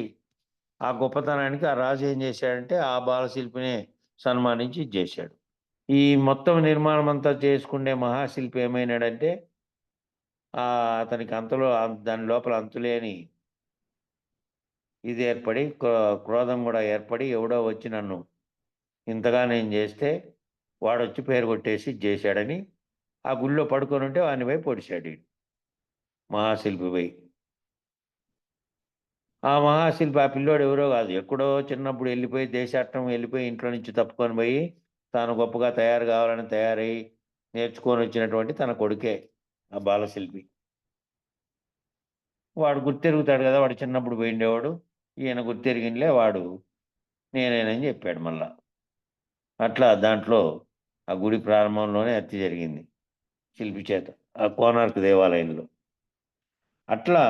ఆ గొప్పతనానికి ఆ రాజు ఏం చేశాడంటే ఆ బాలశిల్పిని సన్మానించి చేశాడు. ఈ మొత్తం నిర్మాణం అంతా చేసుకునే మహాశిల్పి ఏమైనాడంటే అతనికి అంతలో దాని లోపల అంతులేని ఇది ఏర్పడి క్రోధం కూడా ఏర్పడి ఎవడో వచ్చి నన్ను ఇంతగా నేను చేస్తే వాడొచ్చి పేరు కొట్టేసి చేశాడని ఆ గుళ్ళో పడుకొని ఉంటే వాని పోయి పొడిచాడు మహాశిల్పి పోయి. ఆ మహాశిల్పి ఆ పిల్లోడు ఎవరో కాదు, ఎక్కడో చిన్నప్పుడు వెళ్ళిపోయి దేశాటం వెళ్ళిపోయి ఇంట్లో నుంచి తప్పుకొని పోయి తాను గొప్పగా తయారు కావాలని తయారై నేర్చుకొని వచ్చినటువంటి తన కొడుకే ఆ బాలశిల్పి. వాడు గుర్తెరుగుతాడు కదా, వాడు చిన్నప్పుడు పోయిండేవాడు, ఈయన గుర్తెరిగినలే వాడు నేనేనని చెప్పాడు మళ్ళా. అట్లా దాంట్లో ఆ గుడి ప్రారంభంలోనే హత్య జరిగింది శిల్పి చేత ఆ కోనార్క్ దేవాలయంలో. అట్లా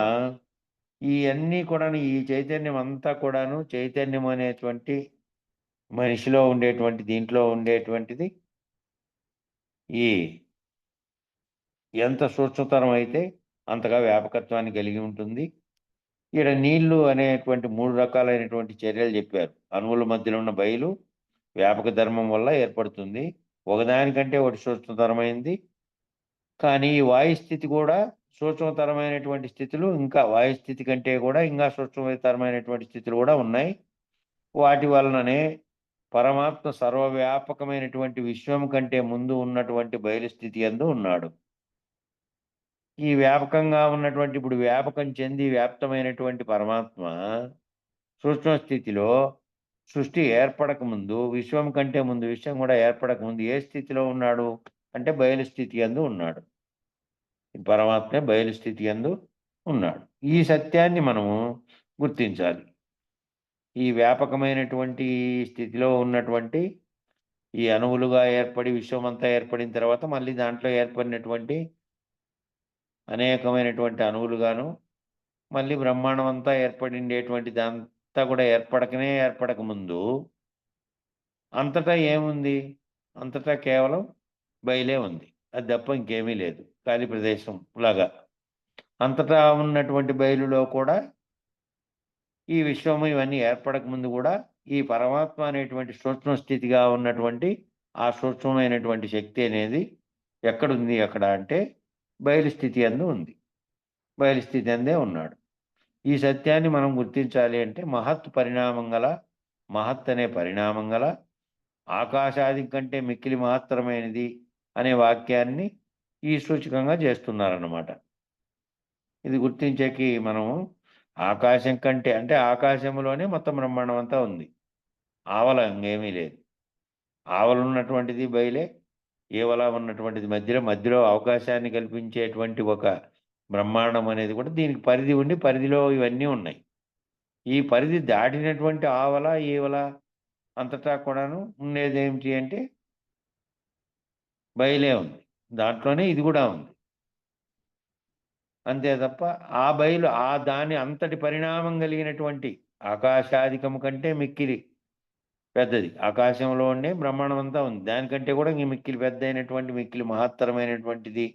ఇవన్నీ కూడాను ఈ చైతన్యం అంతా కూడాను చైతన్యం అనేటువంటి మనిషిలో ఉండేటువంటి దీంట్లో ఉండేటువంటిది ఈ ఎంత సూక్ష్మతరం అయితే అంతగా వ్యాపకత్వాన్ని కలిగి ఉంటుంది. ఇక్కడ నీళ్లు అనేటువంటి 3 రకాలైనటువంటి చర్యలు చెప్పారు. అణువుల మధ్యలో ఉన్న బయలు వ్యాపక ధర్మం వల్ల ఏర్పడుతుంది, ఒకదానికంటే ఒకటి సూక్ష్మతరమైంది. కానీ ఈ వాయుస్థితి కూడా సూక్ష్మతరమైనటువంటి స్థితులు, ఇంకా వాయుస్థితి కంటే కూడా ఇంకా సూక్ష్మతరమైనటువంటి స్థితులు కూడా ఉన్నాయి. వాటి వలననే పరమాత్మ సర్వవ్యాపకమైనటువంటి విశ్వం కంటే ముందు ఉన్నటువంటి బయలుస్థితి యందు ఉన్నాడు. ఈ వ్యాపకంగా ఉన్నటువంటి ఇప్పుడు వ్యాపకం చెంది వ్యాప్తమైనటువంటి పరమాత్మ సూక్ష్మ స్థితిలో సృష్టి ఏర్పడక ముందు, విశ్వం కంటే ముందు, విశ్వం కూడా ఏర్పడక ముందు ఏ స్థితిలో ఉన్నాడు అంటే బయలు స్థితి యందు ఉన్నాడు. పరమాత్మే బయలు స్థితి యందు ఉన్నాడు. ఈ సత్యాన్ని మనము గుర్తించాలి. ఈ వ్యాపకమైనటువంటి స్థితిలో ఉన్నటువంటి ఈ అణువులుగా ఏర్పడి విశ్వమంతా ఏర్పడిన తర్వాత మళ్ళీ దాంట్లో ఏర్పడినటువంటి అనేకమైనటువంటి అణువులుగాను మళ్ళీ బ్రహ్మాండం అంతా ఏర్పడిండేటువంటి దాంతా కూడా ఏర్పడక ముందు అంతటా ఏముంది? అంతటా కేవలం బయలే ఉంది, అది తప్ప ఇంకేమీ లేదు, ఖాళీ ప్రదేశం లాగా. అంతటా ఉన్నటువంటి బయలులో కూడా ఈ విశ్వము ఇవన్నీ ఏర్పడక ముందు కూడా ఈ పరమాత్మ అనేటువంటి సూక్ష్మ స్థితిగా ఉన్నటువంటి ఆ సూక్ష్మమైనటువంటి శక్తి అనేది ఎక్కడుంది అక్కడ అంటే బయలు స్థితి అందు ఉంది, బయలు స్థితి అందే ఉన్నాడు. ఈ సత్యాన్ని మనం గుర్తించాలి అంటే మహత్ పరిణామం గల, మహత్ అనే పరిణామం గల ఆకాశాది కంటే మిక్కిలి మహత్తరమైనది అనే వాక్యాన్ని ఈ సూచకంగా చేస్తున్నారన్నమాట. ఇది గుర్తించేకి మనము ఆకాశం కంటే అంటే ఆకాశంలోనే మొత్తం బ్రహ్మాండం అంతా ఉంది, ఆవల ఇంకేమీ లేదు. ఆవల ఉన్నటువంటిది బయలే, ఏవలా ఉన్నటువంటిది మధ్యలో అవకాశాన్ని కల్పించేటువంటి ఒక బ్రహ్మాండం అనేది కూడా దీనికి పరిధి ఉండి పరిధిలో ఇవన్నీ ఉన్నాయి. ఈ పరిధి దాటినటువంటి ఆవల ఏవల అంతటా కూడాను ఉండేది ఏమిటి అంటే బయలే ఉంది, దాంట్లోనే ఇది కూడా ఉంది. అంతే తప్ప ఆ బయలు దాని అంతటి పరిణామం కలిగినటువంటి ఆకాశాధికము కంటే మిక్కిలి పెద్దది, ఆకాశంలో ఉండే బ్రహ్మాండం అంతా ఉంది, దానికంటే కూడా ఇంక మిక్కిలి పెద్ద అయినటువంటి మిక్కిలి మహత్తరమైనటువంటిది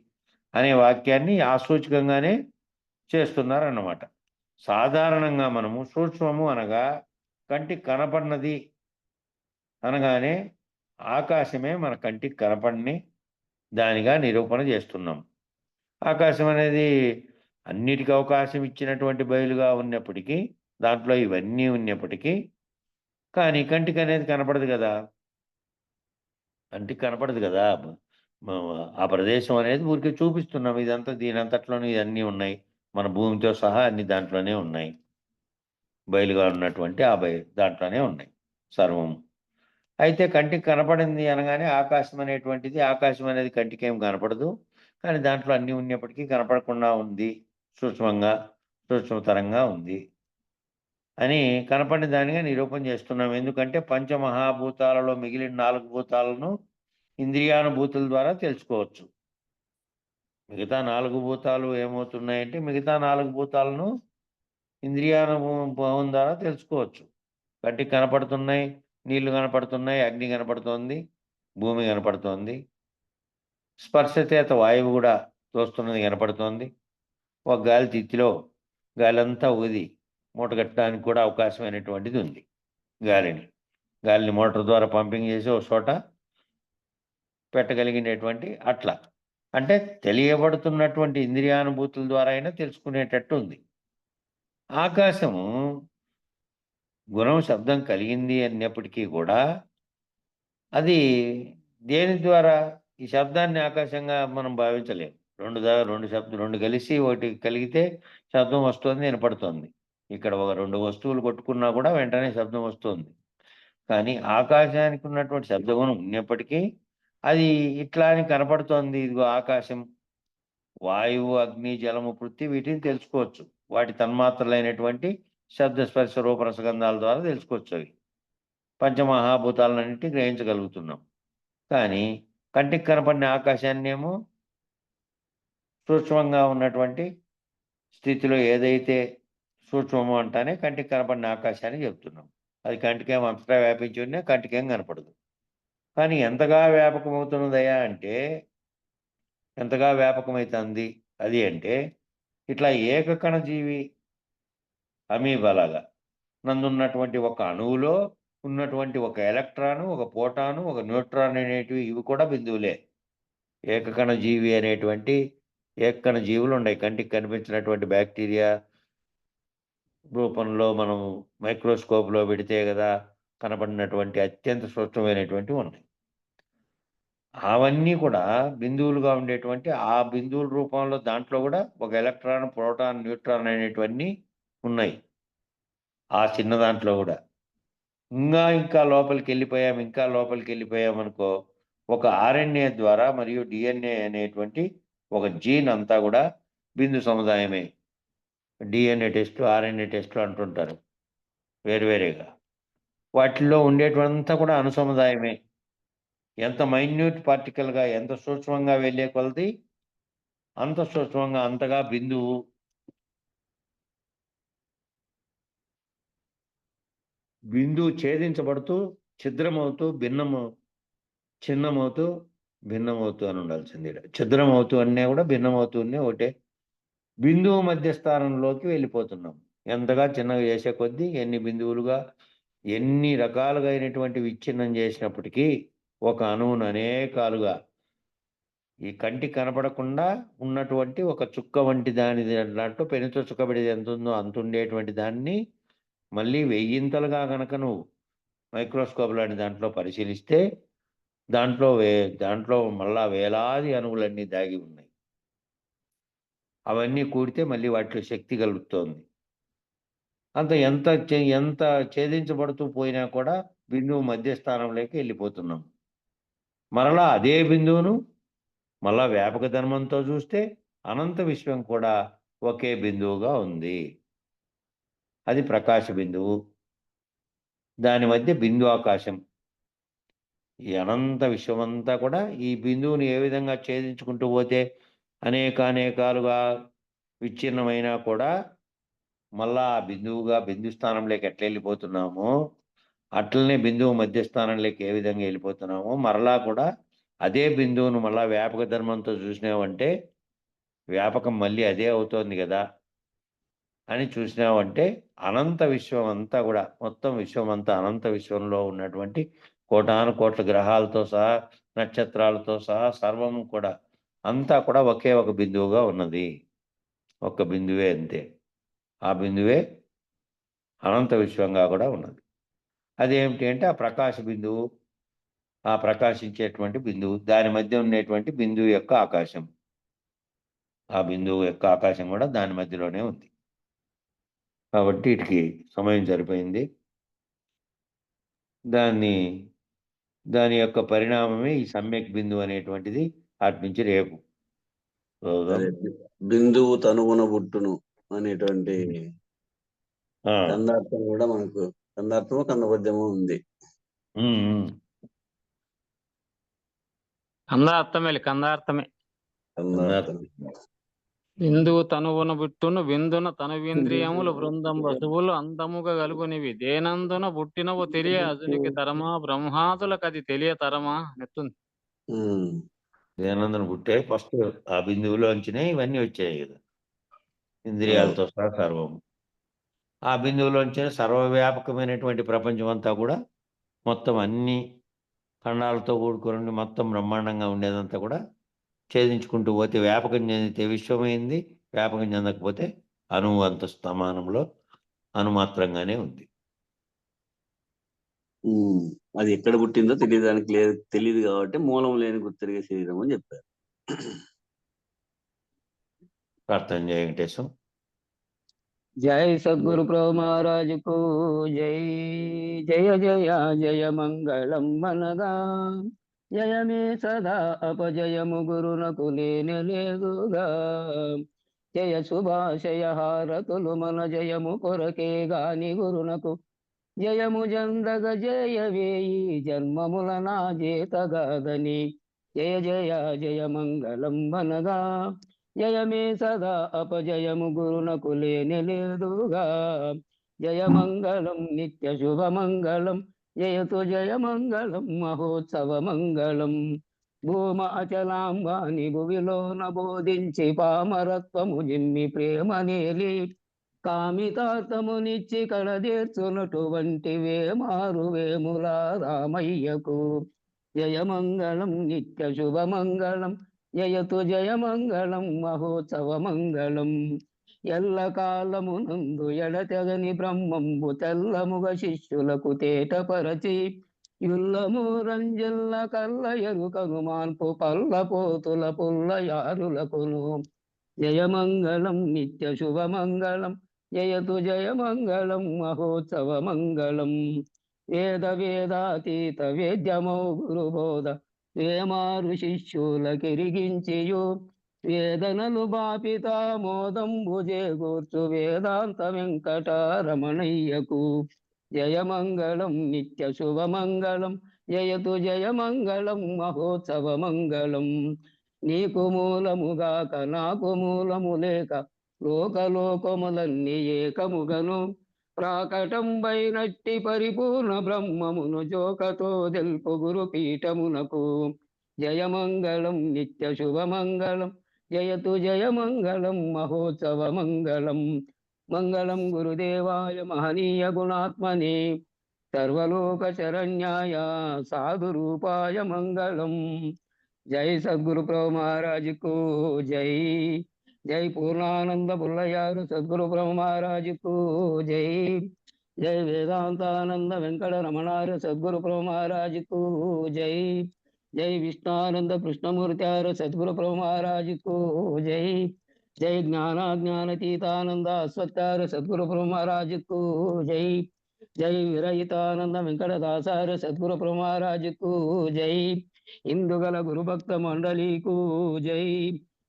అనే వాక్యాన్ని ఆసూచకంగానే చేస్తున్నారన్నమాట. సాధారణంగా మనము సూక్ష్మము అనగా కంటికి కనపడినది అనగానే ఆకాశమే మన కంటికి కనపడని దానిగా నిరూపణ చేస్తున్నాం. ఆకాశం అనేది అన్నిటికీ అవకాశం ఇచ్చినటువంటి బయలుగా ఉన్నప్పటికీ, దాంట్లో ఇవన్నీ ఉన్నప్పటికీ కానీ కంటికి అనేది కనపడదు కదా, కంటికి కనపడదు కదా. ఆ ప్రదేశం అనేది ఊరికే చూపిస్తున్నాం, ఇదంతా దీనంతట్లోనే ఇవన్నీ ఉన్నాయి, మన భూమితో సహా అన్ని దాంట్లోనే ఉన్నాయి, బయలుగా ఉన్నటువంటి ఆ దాంట్లోనే ఉన్నాయి సర్వము. అయితే కంటికి కనపడింది అనగానే ఆకాశం అనేటువంటిది, ఆకాశం అనేది కంటికి ఏం కనపడదు, కానీ దాంట్లో అన్నీ ఉన్నప్పటికీ కనపడకుండా ఉంది, సూక్ష్మంగా సూక్ష్మతరంగా ఉంది అని కనపడిన దానిగా నిరూపణ చేస్తున్నాం. ఎందుకంటే పంచమహాభూతాలలో మిగిలిన 4 భూతాలను ఇంద్రియానుభూతుల ద్వారా తెలుసుకోవచ్చు. మిగతా 4 భూతాలు ఏమవుతున్నాయంటే మిగతా 4 భూతాలను ఇంద్రియానుభవం ద్వారా తెలుసుకోవచ్చు. కంటికి కనపడుతున్నాయి, నీళ్లు కనపడుతున్నాయి, అగ్ని కనపడుతోంది, భూమి కనపడుతోంది, స్పర్శచేత వాయువు కూడా తోస్తున్నది కనపడుతోంది. ఒక గాలి తిత్తిలో గాలి అంతా ఊది మూటగట్టడానికి కూడా అవకాశమైనటువంటిది ఉంది. గాలిని మోటార్ ద్వారా పంపింగ్ చేసి ఒక చోట పెట్టగలిగినటువంటి అట్లా అంటే తెలియబడుతున్నటువంటి ఇంద్రియానుభూతుల ద్వారా అయినా తెలుసుకునేటట్టు ఉంది. ఆకాశము గుణం శబ్దం కలిగింది అన్నప్పటికీ కూడా అది దేని ద్వారా ఈ శబ్దాన్ని ఆకాశంగా మనం భావించలేము. రెండు కలిసి ఒకటి కలిగితే శబ్దం వస్తుంది, వినపడుతుంది. ఇక్కడ ఒక 2 వస్తువులు కొట్టుకున్నా కూడా వెంటనే శబ్దం వస్తుంది. కానీ ఆకాశానికి ఉన్నటువంటి శబ్దగుణం ఉన్నప్పటికీ అది ఇట్లా అని కనపడుతోంది. ఇదిగో ఆకాశం, వాయువు, అగ్ని, జలము, పృథ్వీ వీటిని తెలుసుకోవచ్చు. వాటి తన్మాత్రలైనటువంటి శబ్ద, స్పర్శ, రూప, రసగంధాల ద్వారా తెలుసుకోవచ్చు. అవి పంచమహాభూతాలన్నింటినీ గ్రహించగలుగుతున్నాం. కానీ కంటికి కనపడిన ఆకాశాన్నేమో సూక్ష్మంగా ఉన్నటువంటి స్థితిలో ఏదైతే సూక్ష్మము అంటానే కంటికి కనపడిన ఆకాశాన్ని చెప్తున్నాం. అది కంటికేం అంతటా వ్యాపించి ఉన్నా కంటికేం కనపడదు. కానీ ఎంతగా వ్యాపకమవుతున్నదయా అంటే ఎంతగా వ్యాపకమవుతుంది అది అంటే ఇట్లా ఏకకణ జీవి అమీబలాగా నందున్నటువంటి ఒక అణువులో ఉన్నటువంటి ఒక ఎలక్ట్రాను, ఒక ప్రోటాను, ఒక న్యూట్రాన్ అనేటివి ఇవి కూడా బిందువులే. ఏకకణ జీవి అనేటువంటి ఏకకణ జీవులు ఉన్నాయి. కంటికి కనిపించినటువంటి బ్యాక్టీరియా రూపంలో మనం మైక్రోస్కోప్లో పెడితే కదా కనపడినటువంటి అత్యంత సూక్ష్మమైనటువంటివి ఉన్నాయి. అవన్నీ కూడా బిందువులుగా ఉండేటువంటి ఆ బిందువుల రూపంలో దాంట్లో కూడా ఒక ఎలక్ట్రాన్, ప్రోటాన్, న్యూట్రాన్ అనేటివన్నీ ఉన్నాయి. ఆ చిన్న దాంట్లో కూడా ఇంకా లోపలికి వెళ్ళిపోయామనుకో ఒక ఆర్ఎన్ఏ ద్వారా మరియు డిఎన్ఏ అనేటువంటి ఒక జీన్ అంతా కూడా బిందు సముదాయమే. డిఎన్ఏ టెస్టు, ఆర్ఎన్ఏ టెస్టు అంటుంటారు వేరువేరేగా. వాటిల్లో ఉండేటువంతా కూడా అణుసముదాయమే. ఎంత మైన్యూట్ పార్టికల్గా ఎంత సూక్ష్మంగా వెళ్ళే కొలది అంత సూక్ష్మంగా అంతగా బిందువు. బిందువు ఛేదించబడుతూ ఛిద్రమవుతూ చిన్నమవుతూ భిన్నమవుతూ అని ఉండాల్సింది. ఛిద్రమవుతూ అన్నీ కూడా భిన్నమవుతూనే ఒకటే బిందువు మధ్యస్థానంలోకి వెళ్ళిపోతున్నాం. ఎంతగా చిన్నగా చేసే కొద్దీ ఎన్ని బిందువులుగా ఎన్ని రకాలుగా అయినటువంటి విచ్ఛిన్నం చేసినప్పటికీ ఒక అణువును అనేకాలుగా ఈ కంటికి కనపడకుండా ఉన్నటువంటి ఒక చుక్క వంటి దాని దాంట్లో పెనుతో చుక్కబడేది ఎంత ఉందో అంత ఉండేటువంటి దాన్ని మళ్ళీ 1000 కనుక నువ్వు మైక్రోస్కోప్ లాంటి దాంట్లో పరిశీలిస్తే దాంట్లో మళ్ళా వేలాది అణువులన్నీ దాగి ఉన్నాయి. అవన్నీ కూడితే మళ్ళీ వాటిలో శక్తి కలుగుతోంది. ఎంత ఛేదించబడుతూ పోయినా కూడా బిందువు మధ్యస్థానంలోకి వెళ్ళిపోతున్నాం. మరలా అదే బిందువును మళ్ళా వ్యాపక ధర్మంతో చూస్తే అనంత విశ్వం కూడా ఒకే బిందువుగా ఉంది. అది ప్రకాశ బిందువు. దాని మధ్య బిందు ఆకాశం. ఈ అనంత విశ్వమంతా కూడా ఈ బిందువుని ఏ విధంగా ఛేదించుకుంటూ పోతే అనేకాలుగా విచ్ఛిన్నమైనా కూడా మళ్ళా ఆ బిందు స్థానంలోకి ఎట్లా వెళ్ళిపోతున్నామో అట్లనే బిందువు మధ్యస్థానంలోకి ఏ విధంగా వెళ్ళిపోతున్నామో మరలా కూడా అదే బిందువును మళ్ళా వ్యాపక ధర్మంతో చూసినామంటే వ్యాపకం మళ్ళీ అదే అవుతోంది కదా అని చూసినామంటే అనంత విశ్వం అంతా కూడా మొత్తం విశ్వం అంతా అనంత విశ్వంలో ఉన్నటువంటి కోటాను కోట్ల గ్రహాలతో సహా నక్షత్రాలతో సహా సర్వం కూడా అంతా కూడా ఒకే ఒక బిందువుగా ఉన్నది. ఒక్క బిందువే అంతే. ఆ బిందువే అనంత విశ్వంగా కూడా ఉన్నది. అదేమిటి అంటే ఆ ప్రకాశ బిందువు, ఆ ప్రకాశించేటువంటి బిందువు, దాని మధ్య ఉండేటువంటి బిందువు యొక్క ఆకాశం. ఆ బిందువు యొక్క ఆకాశం కూడా దాని మధ్యలోనే ఉంది. కాబట్టి వీటికి సమయం సరిపోయింది. దాని యొక్క పరిణామమే ఈ సమ్యక్ బిందువు అనేటువంటిది. అటు నుంచి రేపు బిందువు తనుగుణ బుట్టును అనేటువంటి కందార్థం కూడా మనకు కందార్థము కందపద్యము ఉంది. కందార్థమే. బిందువు తనువున బుట్టును విందున తనువింద్రియములు బృందం వసువులు అందముగా గలుగునివి దేనందున బుట్టినవు తెలియ అజునికి తరమా బ్రహ్మాదులకు అది తెలియ తరమా నెత్తుంది. దేనందున బుట్టే ఫస్ట్ ఆ బిందువులోంచినే ఇవన్నీ వచ్చాయి కదా ఇంద్రియాలతో సహా సర్వము. ఆ బిందువులోంచిన సర్వవ్యాపకమైనటువంటి ప్రపంచం అంతా కూడా మొత్తం అన్ని ఖండాలతో కూడుకుని మొత్తం బ్రహ్మాండంగా ఉండేదంతా కూడా ఛేదించుకుంటూ పోతే వ్యాపకం చెందితే విశ్వమైంది, వ్యాపకం చెందకపోతే అణువు అంత స్థమానంలో అణుమాత్రంగానే ఉంది. అది ఎక్కడ పుట్టిందో తెలియడానికి లేదు, తెలియదు కాబట్టి మూలం లేని గుర్తిరిగే శరీరం అని చెప్పారు. ప్రార్థన చేయ వెంకటేశం. జై సద్గురు ప్రభు మహారాజ్ కు జై. జయ జయ జయ మంగళం మనగా, జయమే సదా అపజయము గురునకు లేని లేదుగా. జయ శుభాశయ హారతులు మన జయము కొరకే గాని గురునకు, జయము జందగ జయ వేయి జన్మముల నా చేతగాదని. జయ జయ జయ మంగళం మనగా, జయమే సదా అపజయము గురునకు లేని లేదుగా. జయ మంగళం నిత్య శుభ మంగళం, జయతు జయ మంగళం మహోత్సవ మంగళం. భూమ అచలాంబాని భువిలోన బోధించి పామరత్వము జిమ్మి ప్రేమ నేలి, కామితార్థమునిచ్చి కడదేర్చునటువంటి వేమారు వేముల రామయ్యకు. జయ మంగళం నిత్య శుభ మంగళం, జయతు జయ మంగళం మహోత్సవ మంగళం. ఎల్ల కాలమునందు ఎడతెగని బ్రహ్మంబు తెల్లముగ శిష్యులకు తేటపరచి, యుల్లము రంజల్ల కల్ల ఎరుకను మాన్పు పల్ల పోతుల పుల్ల యారులకును. జయ మంగళం నిత్య శుభ మంగళం, జయతు జయ మంగళం మహోత్సవ మంగళం. వేద వేదాతీత వేద్యమౌ గురుబోధ, వేమారు శిష్యుల కిరిగించియు, వేదనలు బాపిత మోదంబు చేకూర్చు వేదాంత వెంకటరమణయ్యకు. జయ మంగళం నిత్య శుభ మంగళం, జయతు జయ మంగళం మహోత్సవ మంగళం. నీకు మూలముగాక నాకు మూలము లేక, లోకలోకములన్నీ ఏకముగను, ప్రాకటంబైనట్టి పరిపూర్ణ బ్రహ్మమును జోకతో తెల్పు గురు పీఠమునకు. జయ మంగళం నిత్య శుభ మంగళం, జయతు జయ మంగళం మహోత్సవ మంగళం. మంగళం గురుదేవాయ మహనీయ గుణాత్మనే, సర్వలోక శరణ్యాయ సాధు రూపాయ మంగళం. జై సద్గురు ప్రభు మహారాజ్ కు జై. జై పూర్ణానంద పుల్లయారు సద్గురు ప్రభు మహారాజ్ కు జై. జై వేదాంతానంద వెంకట రమణారు సద్గురు ప్రభు మహారాజ్ కు జై. జై విష్ణానంద కృష్ణమూర్త్యారు సద్గురు ప్రభు మహారాజ్ కు జై. జై జ్ఞానాజ్ఞానతీతానంద అశ్వత్యారు సద్గురు ప్రభు మహారాజ్ కు జై. జై విరహితానంద వెంకటదాసారు సద్గురు ప్రభు మహారాజ్ కు జై. ఇందుగల గురుభక్త మండలీకు జై.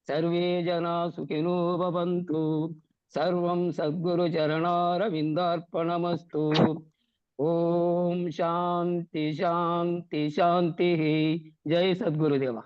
సర్వే జనా సుఖినో భవంతు. సర్వం సద్గురు చరణారవిందార్పణమస్తు. ఓం శాంతి శాంతి శాంతి. జై సద్గురుదేవ.